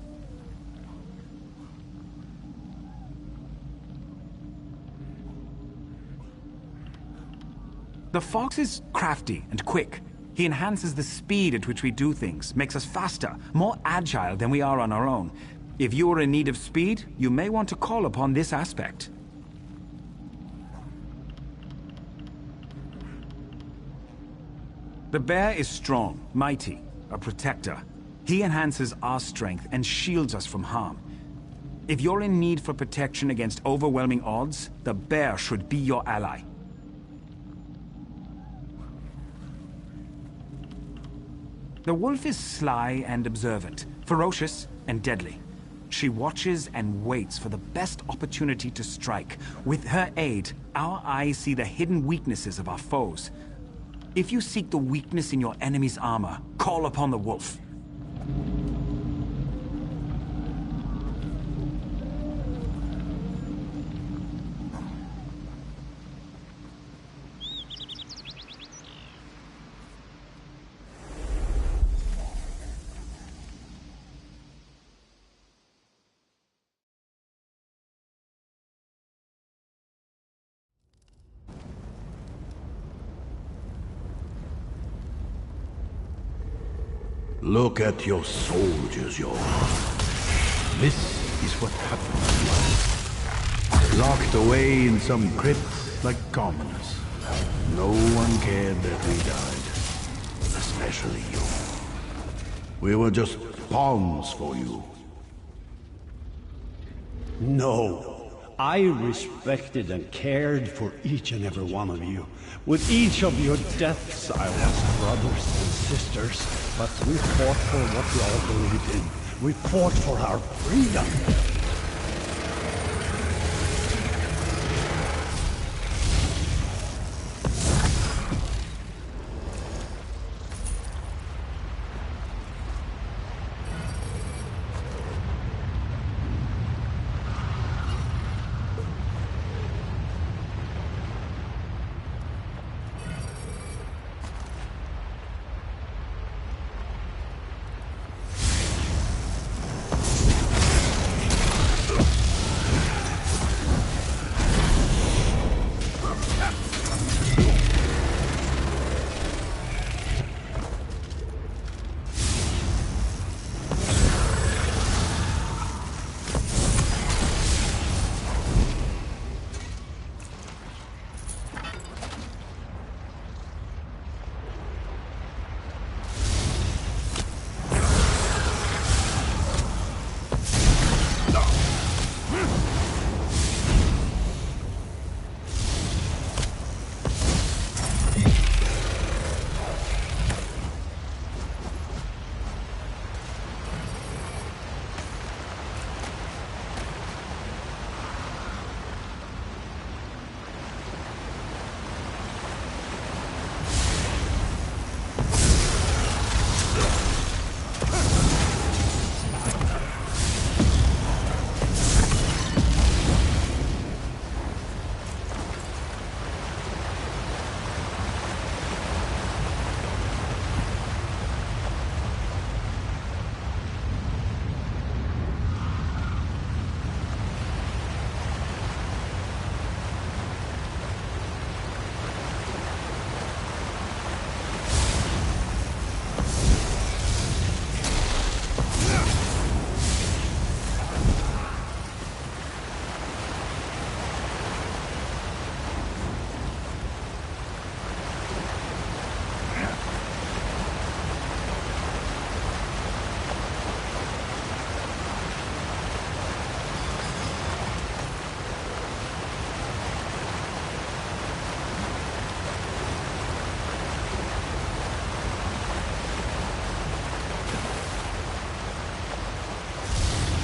The fox is crafty and quick. He enhances the speed at which we do things, makes us faster, more agile than we are on our own. If you are in need of speed, you may want to call upon this aspect. The bear is strong, mighty, a protector. He enhances our strength and shields us from harm. If you're in need for protection against overwhelming odds, the bear should be your ally. The wolf is sly and observant, ferocious and deadly. She watches and waits for the best opportunity to strike. With her aid, our eyes see the hidden weaknesses of our foes. If you seek the weakness in your enemy's armor, call upon the wolf. Look at your soldiers, Johan. This is what happens. Locked away in some crypt like commoners. No one cared that we died. Especially you. We were just pawns for you. No. I respected and cared for each and every one of you. With each of your deaths, I lost brothers and sisters, but we fought for what we all believed in. We fought for our freedom.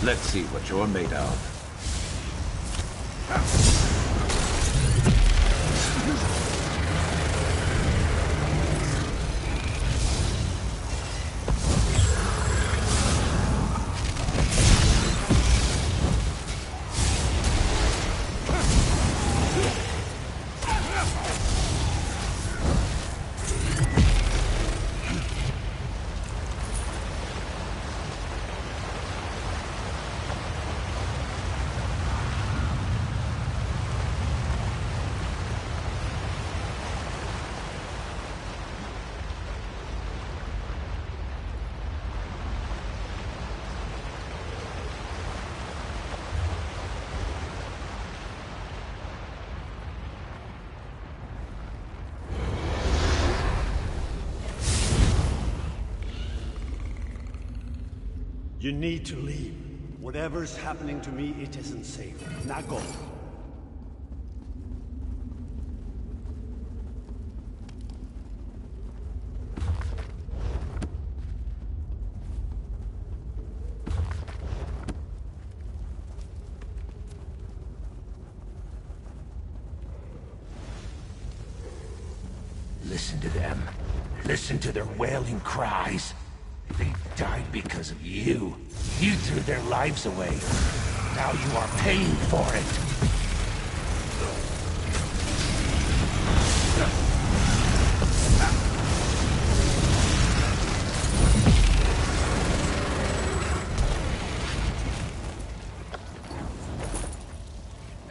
Let's see what you're made of. You need to leave. Whatever's happening to me, it isn't safe. Now go. Listen to them. Listen to their wailing cries. They died because of you. You threw their lives away. Now you are paying for it.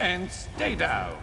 And stay down.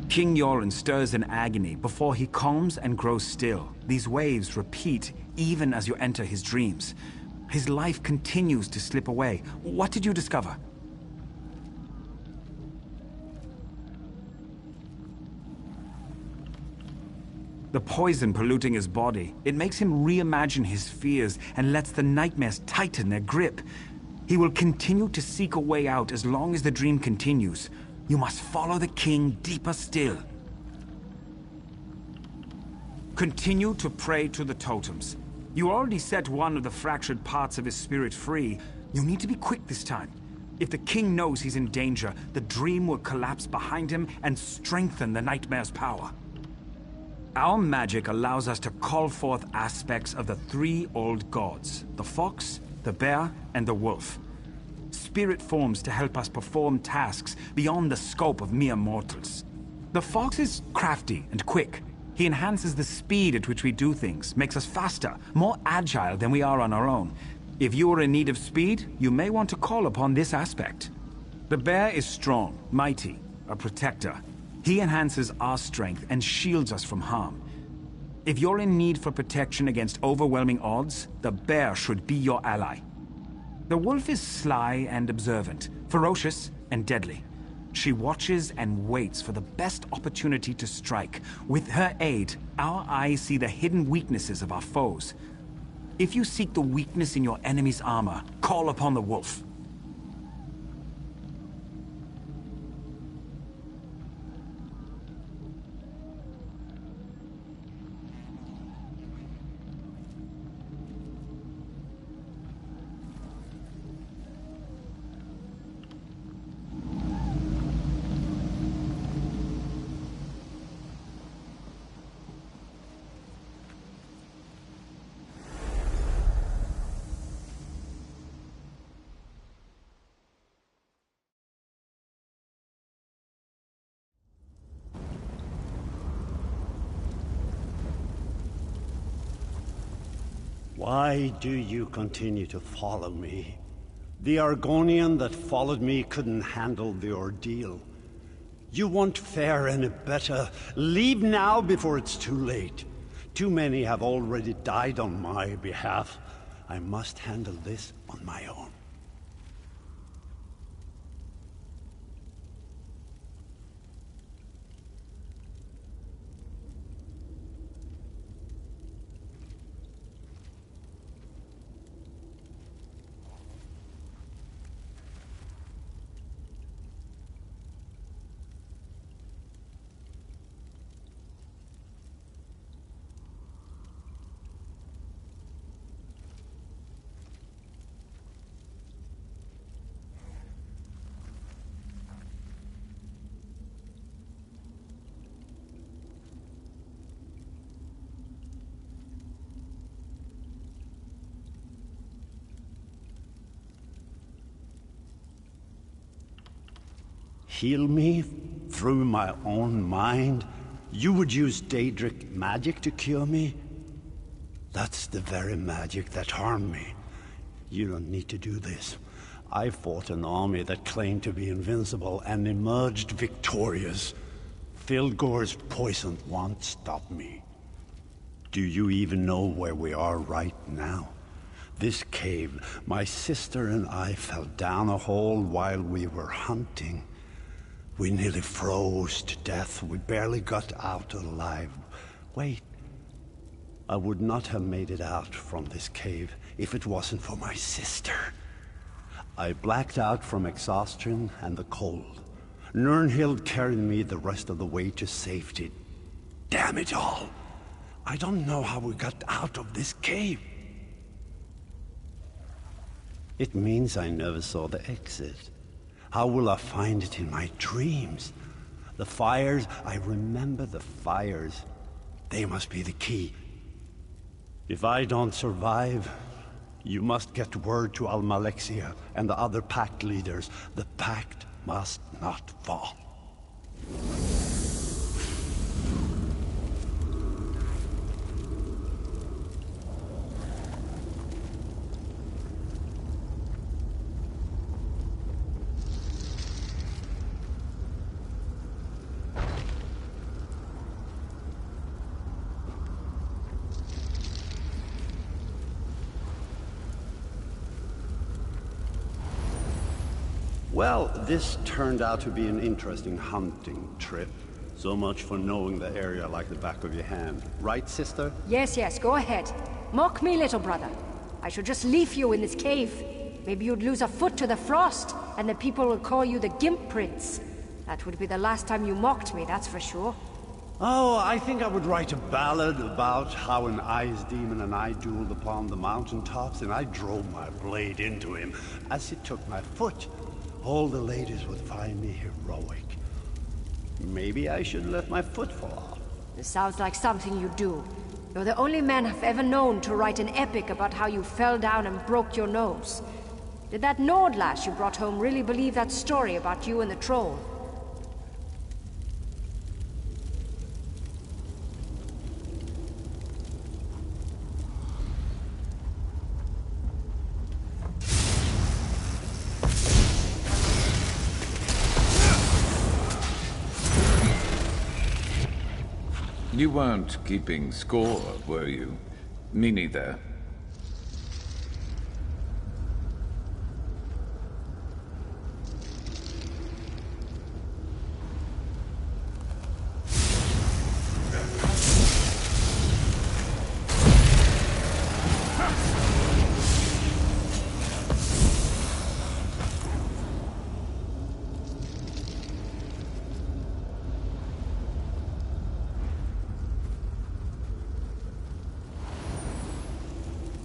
King Yoren stirs in agony before he calms and grows still. These waves repeat even as you enter his dreams. His life continues to slip away. What did you discover? The poison polluting his body. It makes him reimagine his fears and lets the nightmares tighten their grip. He will continue to seek a way out as long as the dream continues. You must follow the king deeper still. Continue to pray to the totems. You already set one of the fractured parts of his spirit free. You need to be quick this time. If the king knows he's in danger, the dream will collapse behind him and strengthen the nightmare's power. Our magic allows us to call forth aspects of the three old gods: the fox, the bear, and the wolf. Spirit forms to help us perform tasks beyond the scope of mere mortals. The fox is crafty and quick. He enhances the speed at which we do things, makes us faster, more agile than we are on our own. If you are in need of speed, you may want to call upon this aspect. The bear is strong, mighty, a protector. He enhances our strength and shields us from harm. If you're in need for protection against overwhelming odds, the bear should be your ally. The wolf is sly and observant, ferocious and deadly. She watches and waits for the best opportunity to strike. With her aid, our eyes see the hidden weaknesses of our foes. If you seek the weakness in your enemy's armor, call upon the wolf. Why do you continue to follow me? The Argonian that followed me couldn't handle the ordeal. You won't fare any better. Leave now before it's too late. Too many have already died on my behalf. I must handle this on my own. Heal me through my own mind? You would use Daedric magic to cure me? That's the very magic that harmed me. You don't need to do this. I fought an army that claimed to be invincible and emerged victorious. Filgor's poison won't stop me. Do you even know where we are right now? This cave, my sister and I fell down a hole while we were hunting. We nearly froze to death. We barely got out alive. Wait. I would not have made it out from this cave if it wasn't for my sister. I blacked out from exhaustion and the cold. Nirnhild carried me the rest of the way to safety. Damn it all! I don't know how we got out of this cave. It means I never saw the exit. How will I find it in my dreams? The fires, I remember the fires. They must be the key. If I don't survive, you must get word to Almalexia and the other pact leaders. The pact must not fall. Well, this turned out to be an interesting hunting trip. So much for knowing the area like the back of your hand. Right, sister? Yes, yes, go ahead. Mock me, little brother. I should just leave you in this cave. Maybe you'd lose a foot to the frost, and the people will call you the Gimp Prince. That would be the last time you mocked me, that's for sure. Oh, I think I would write a ballad about how an ice demon and I dueled upon the mountaintops, and I drove my blade into him as he took my foot. All the ladies would find me heroic. Maybe I should let my foot fall off. This sounds like something you do. You're the only man I've ever known to write an epic about how you fell down and broke your nose. Did that Nord lass you brought home really believe that story about you and the troll? You weren't keeping score, were you? Me neither.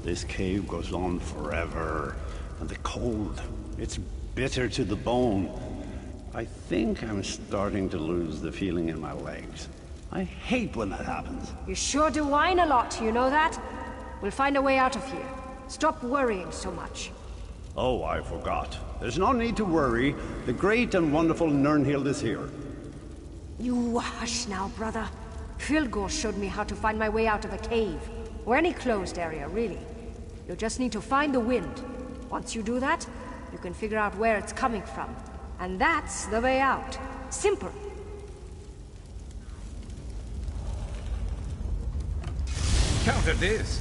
This cave goes on forever, and the cold, it's bitter to the bone. I think I'm starting to lose the feeling in my legs. I hate when that happens. You sure do whine a lot, you know that? We'll find a way out of here. Stop worrying so much. Oh, I forgot. There's no need to worry. The great and wonderful Nirnhild is here. You hush now, brother. Filgor showed me how to find my way out of a cave. Or any closed area, really. You just need to find the wind. Once you do that, you can figure out where it's coming from. And that's the way out. Simple. Counter this!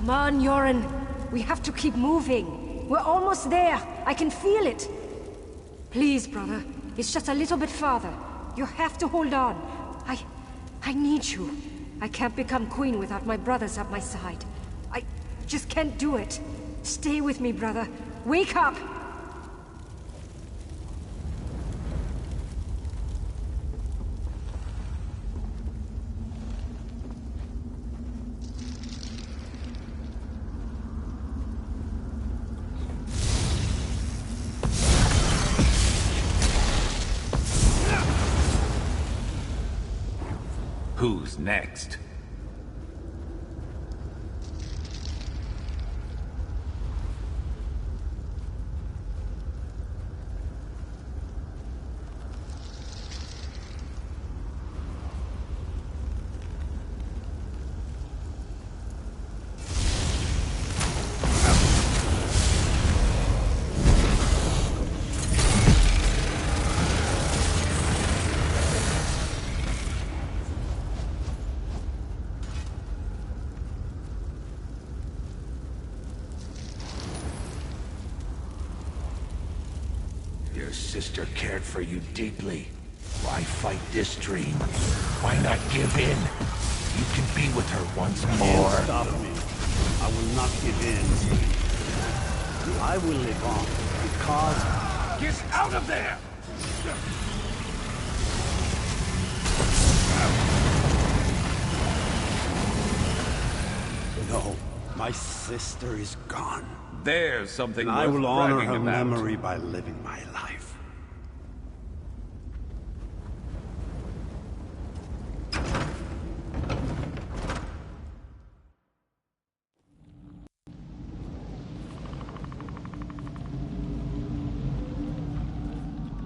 Come on, Yoren. We have to keep moving. We're almost there. I can feel it. Please, brother. It's just a little bit farther. You have to hold on. I need you. I can't become queen without my brothers at my side. I just can't do it. Stay with me, brother. Wake up! Who's next? Your sister cared for you deeply. Why fight this dream? Why not give in? You can be with her once more. Can't stop me. I will not give in. I will live on because... Get out of there! No, my sister is gone. There's something and I will honor her about. memory by living my life.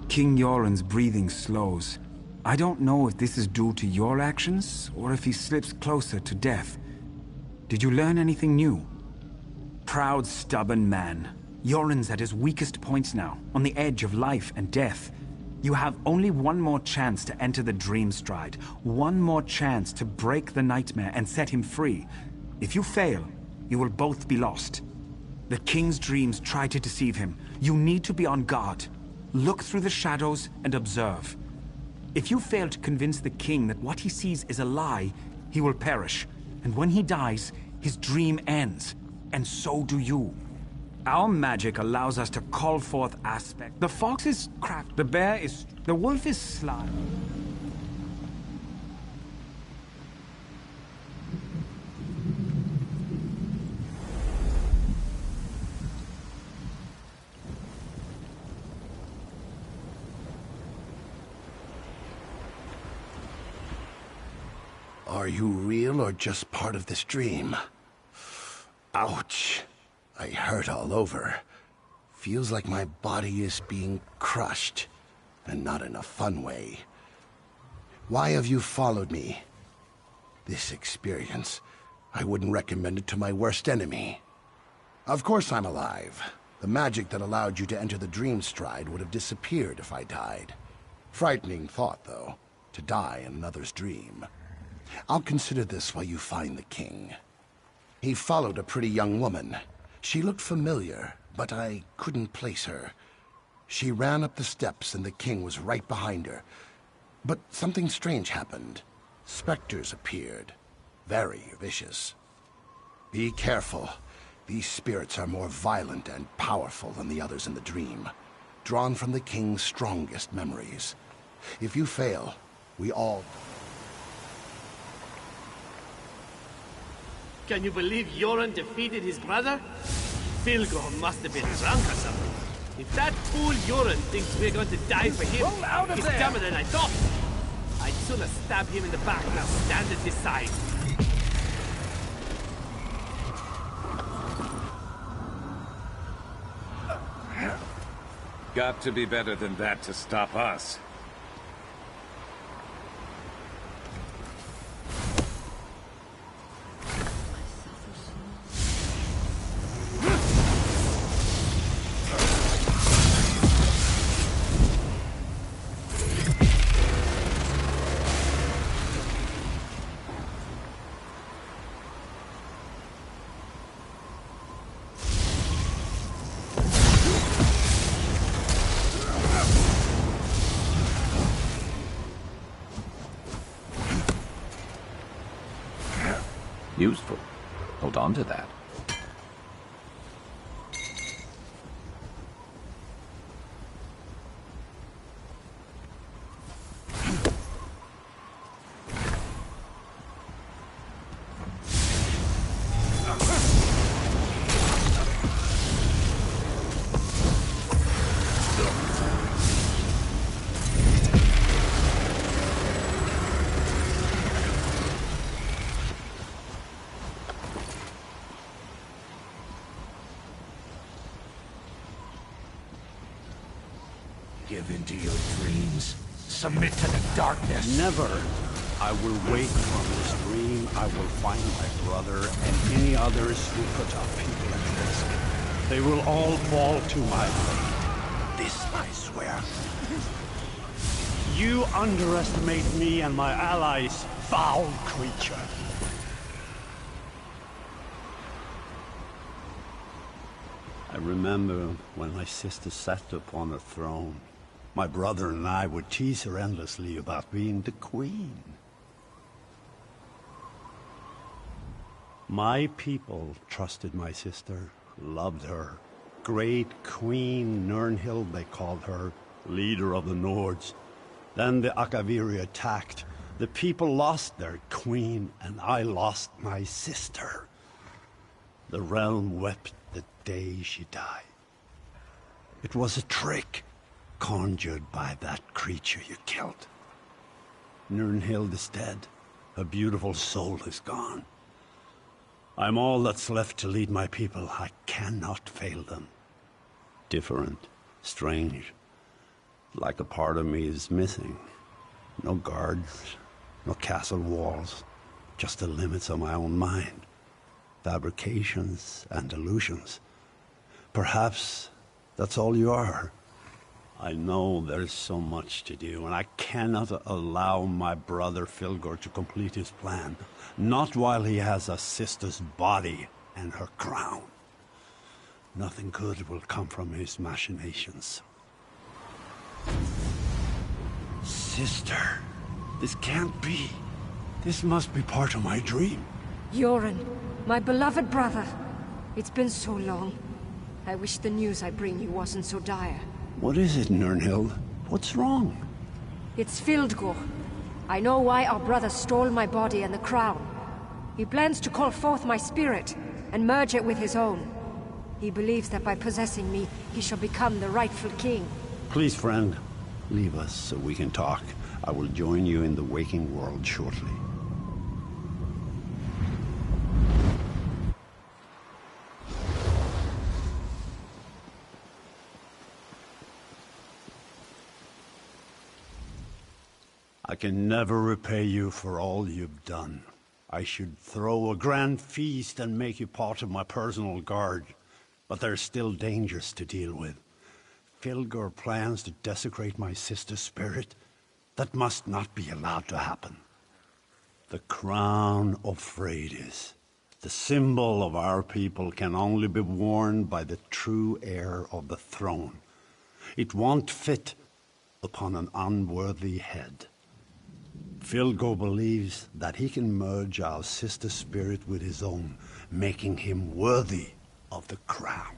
King Yoren's breathing slows. I don't know if this is due to your actions, or if he slips closer to death. Did you learn anything new? Proud, stubborn man. Yoren's at his weakest points now, on the edge of life and death. You have only one more chance to enter the Dream Stride. One more chance to break the nightmare and set him free. If you fail, you will both be lost. The King's dreams try to deceive him. You need to be on guard. Look through the shadows and observe. If you fail to convince the King that what he sees is a lie, he will perish. And when he dies, his dream ends. And so do you. Our magic allows us to call forth aspects. The fox is cracked, the bear is... the wolf is sly. Are you real or just part of this dream? Ouch. I hurt all over. Feels like my body is being crushed, and not in a fun way. Why have you followed me? This experience, I wouldn't recommend it to my worst enemy. Of course I'm alive. The magic that allowed you to enter the Dream Stride would have disappeared if I died. Frightening thought, though, to die in another's dream. I'll consider this while you find the King. He followed a pretty young woman. She looked familiar, but I couldn't place her. She ran up the steps and the King was right behind her. But something strange happened. Specters appeared. Very vicious. Be careful. These spirits are more violent and powerful than the others in the dream. Drawn from the King's strongest memories. If you fail, we all... Can you believe Yoren defeated his brother? Filgor must have been drunk or something. If that fool Yoren thinks we're going to die for him, he's dumber than I thought. I'd sooner stab him in the back than stand at his side. Got to be better than that to stop us. Useful. Hold on to that. Give in to your dreams. Submit to the darkness. Never. I will wake from this dream. I will find my brother and any others who put our people at risk. They will all fall to my fate. This I swear. You underestimate me and my allies, foul creature. I remember when my sister sat upon her throne. My brother and I would tease her endlessly about being the queen. My people trusted my sister, loved her. Great Queen Nirnhild, they called her, leader of the Nords. Then the Akaviri attacked. The people lost their queen, and I lost my sister. The realm wept the day she died. It was a trick conjured by that creature you killed. Nirnhild is dead. Her beautiful soul is gone. I'm all that's left to lead my people. I cannot fail them. Different, strange, like a part of me is missing. No guards, no castle walls, just the limits of my own mind. Fabrications and illusions. Perhaps that's all you are. I know there's so much to do, and I cannot allow my brother Filgor to complete his plan. Not while he has a sister's body and her crown. Nothing good will come from his machinations. Sister, this can't be. This must be part of my dream. Yoren, my beloved brother. It's been so long. I wish the news I bring you wasn't so dire. What is it, Nirnhild? What's wrong? It's Fildgor. I know why our brother stole my body and the crown. He plans to call forth my spirit and merge it with his own. He believes that by possessing me, he shall become the rightful king. Please, friend, leave us so we can talk. I will join you in the waking world shortly. I can never repay you for all you've done. I should throw a grand feast and make you part of my personal guard. But there's still dangers to deal with. Filgor plans to desecrate my sister's spirit. That must not be allowed to happen. The crown of Freydis, the symbol of our people, can only be worn by the true heir of the throne. It won't fit upon an unworthy head. Filgor believes that he can merge our sister's spirit with his own, making him worthy of the crown.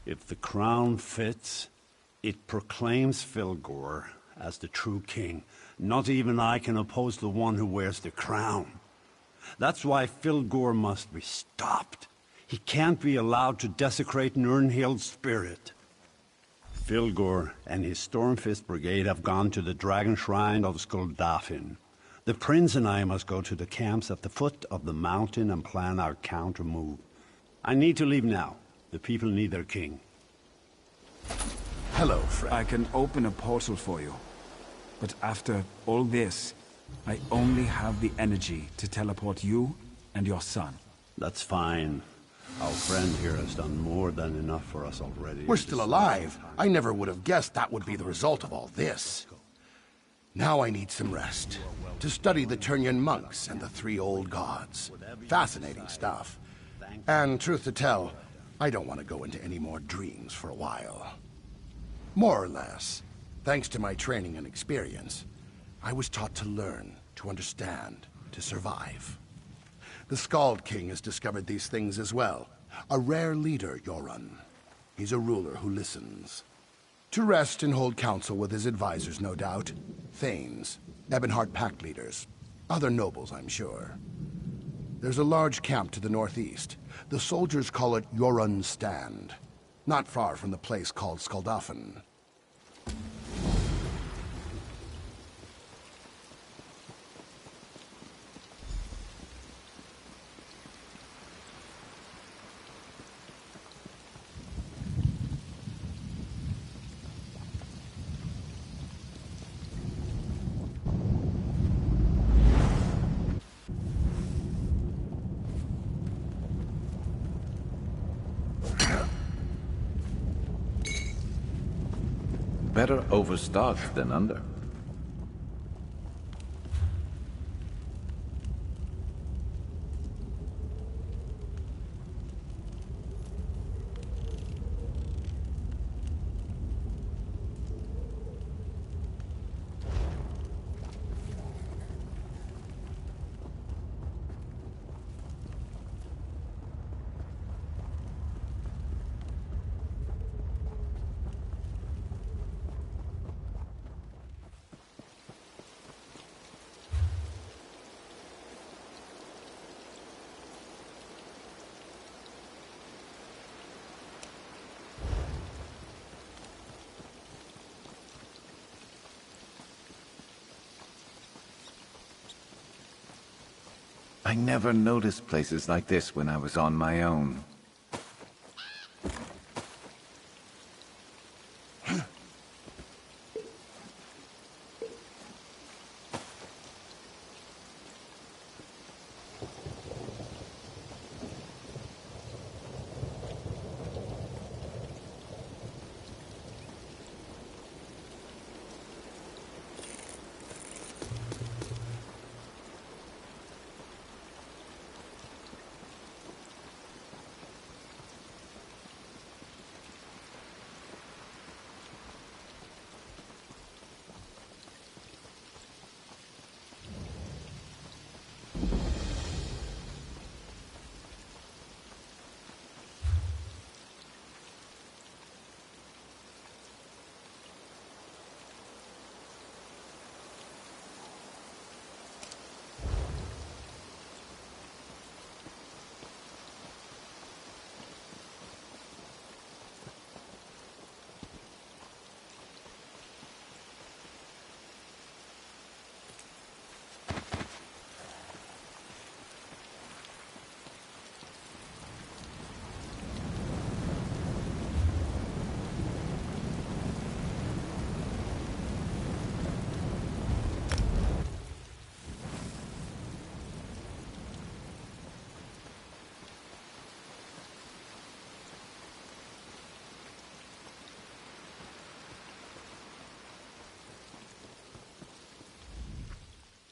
If the crown fits, it proclaims Filgor as the true king. Not even I can oppose the one who wears the crown. That's why Filgor must be stopped. He can't be allowed to desecrate Nirnhild's spirit. Filgor and his Stormfist Brigade have gone to the Dragon Shrine of Skuldafn. The prince and I must go to the camps at the foot of the mountain and plan our counter move. I need to leave now. The people need their king. Hello, friend. I can open a portal for you. But after all this, I only have the energy to teleport you and your son. That's fine. Our friend here has done more than enough for us already. We're still alive. I never would have guessed that would be the result of all this. Now I need some rest. To study the Turnian monks and the three old gods. Fascinating stuff. And truth to tell, I don't want to go into any more dreams for a while. More or less, thanks to my training and experience, I was taught to learn, to understand, to survive. The Skald King has discovered these things as well. A rare leader, Yoran. He's a ruler who listens. To rest and hold council with his advisors, no doubt. Thanes, Ebonheart Pact leaders, other nobles, I'm sure. There's a large camp to the northeast. The soldiers call it Yoran's Stand. Not far from the place called Skaldafen. Better overstocked than under. I never noticed places like this when I was on my own.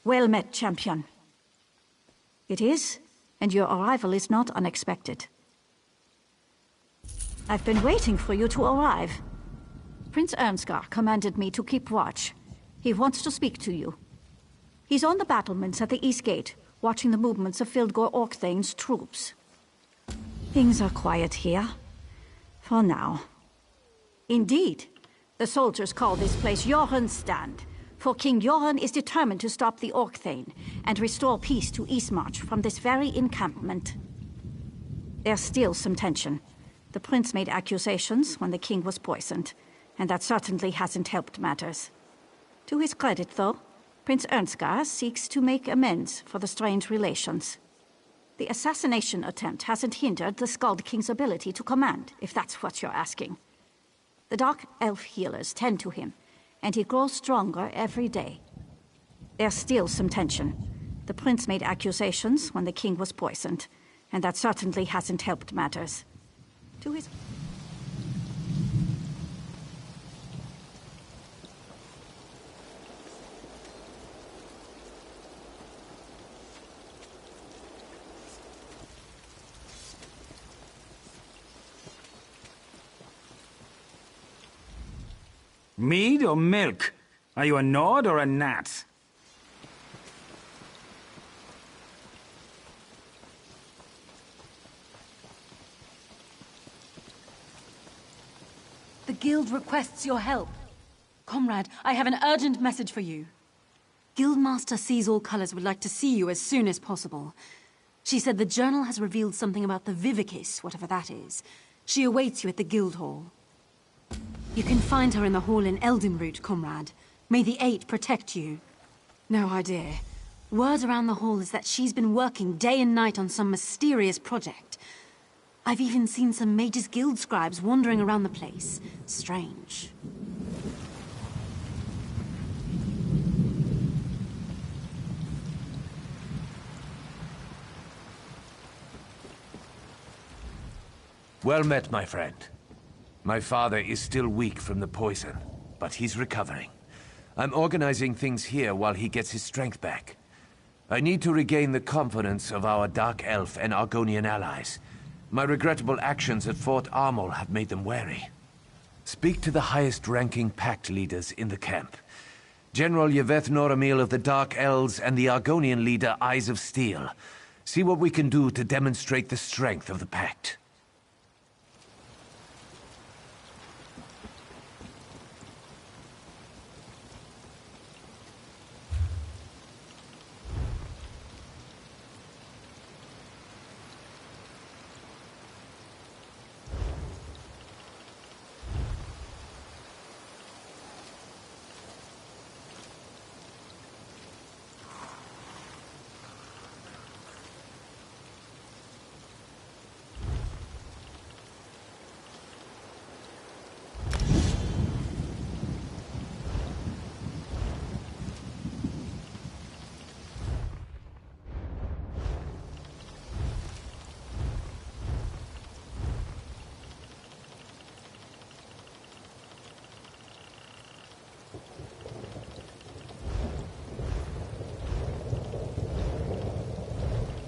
Well met, champion. It is, and your arrival is not unexpected. I've been waiting for you to arrive. Prince Ernskar commanded me to keep watch. He wants to speak to you. He's on the battlements at the East Gate, watching the movements of Fildgor Orkthane's troops. Things are quiet here. For now. Indeed. The soldiers call this place Yoran's Stand, for King Yoran is determined to stop the Orkthane and restore peace to Eastmarch from this very encampment. There's still some tension. The prince made accusations when the king was poisoned, and that certainly hasn't helped matters. To his credit, though, Prince Ernskar seeks to make amends for the strained relations. The assassination attempt hasn't hindered the Skald King's ability to command, if that's what you're asking. The Dark Elf healers tend to him, and he grows stronger every day. There's still some tension. The prince made accusations when the king was poisoned, and that certainly hasn't helped matters. To his... Mead or milk? Are you a Nord or a Nat? The guild requests your help. Comrade, I have an urgent message for you. Guildmaster Sees All Colors would like to see you as soon as possible. She said the journal has revealed something about the Vivicis, whatever that is. She awaits you at the guild hall. You can find her in the hall in Eldenroot, comrade. May the Eight protect you. No idea. Word around the hall is that she's been working day and night on some mysterious project. I've even seen some Mages Guild scribes wandering around the place. Strange. Well met, my friend. My father is still weak from the poison, but he's recovering. I'm organizing things here while he gets his strength back. I need to regain the confidence of our Dark Elf and Argonian allies. My regrettable actions at Fort Armel have made them wary. Speak to the highest-ranking pact leaders in the camp. General Yveth Noramil of the Dark Elves and the Argonian leader Eyes of Steel. See what we can do to demonstrate the strength of the pact.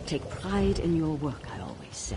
Take pride in your work, I always say.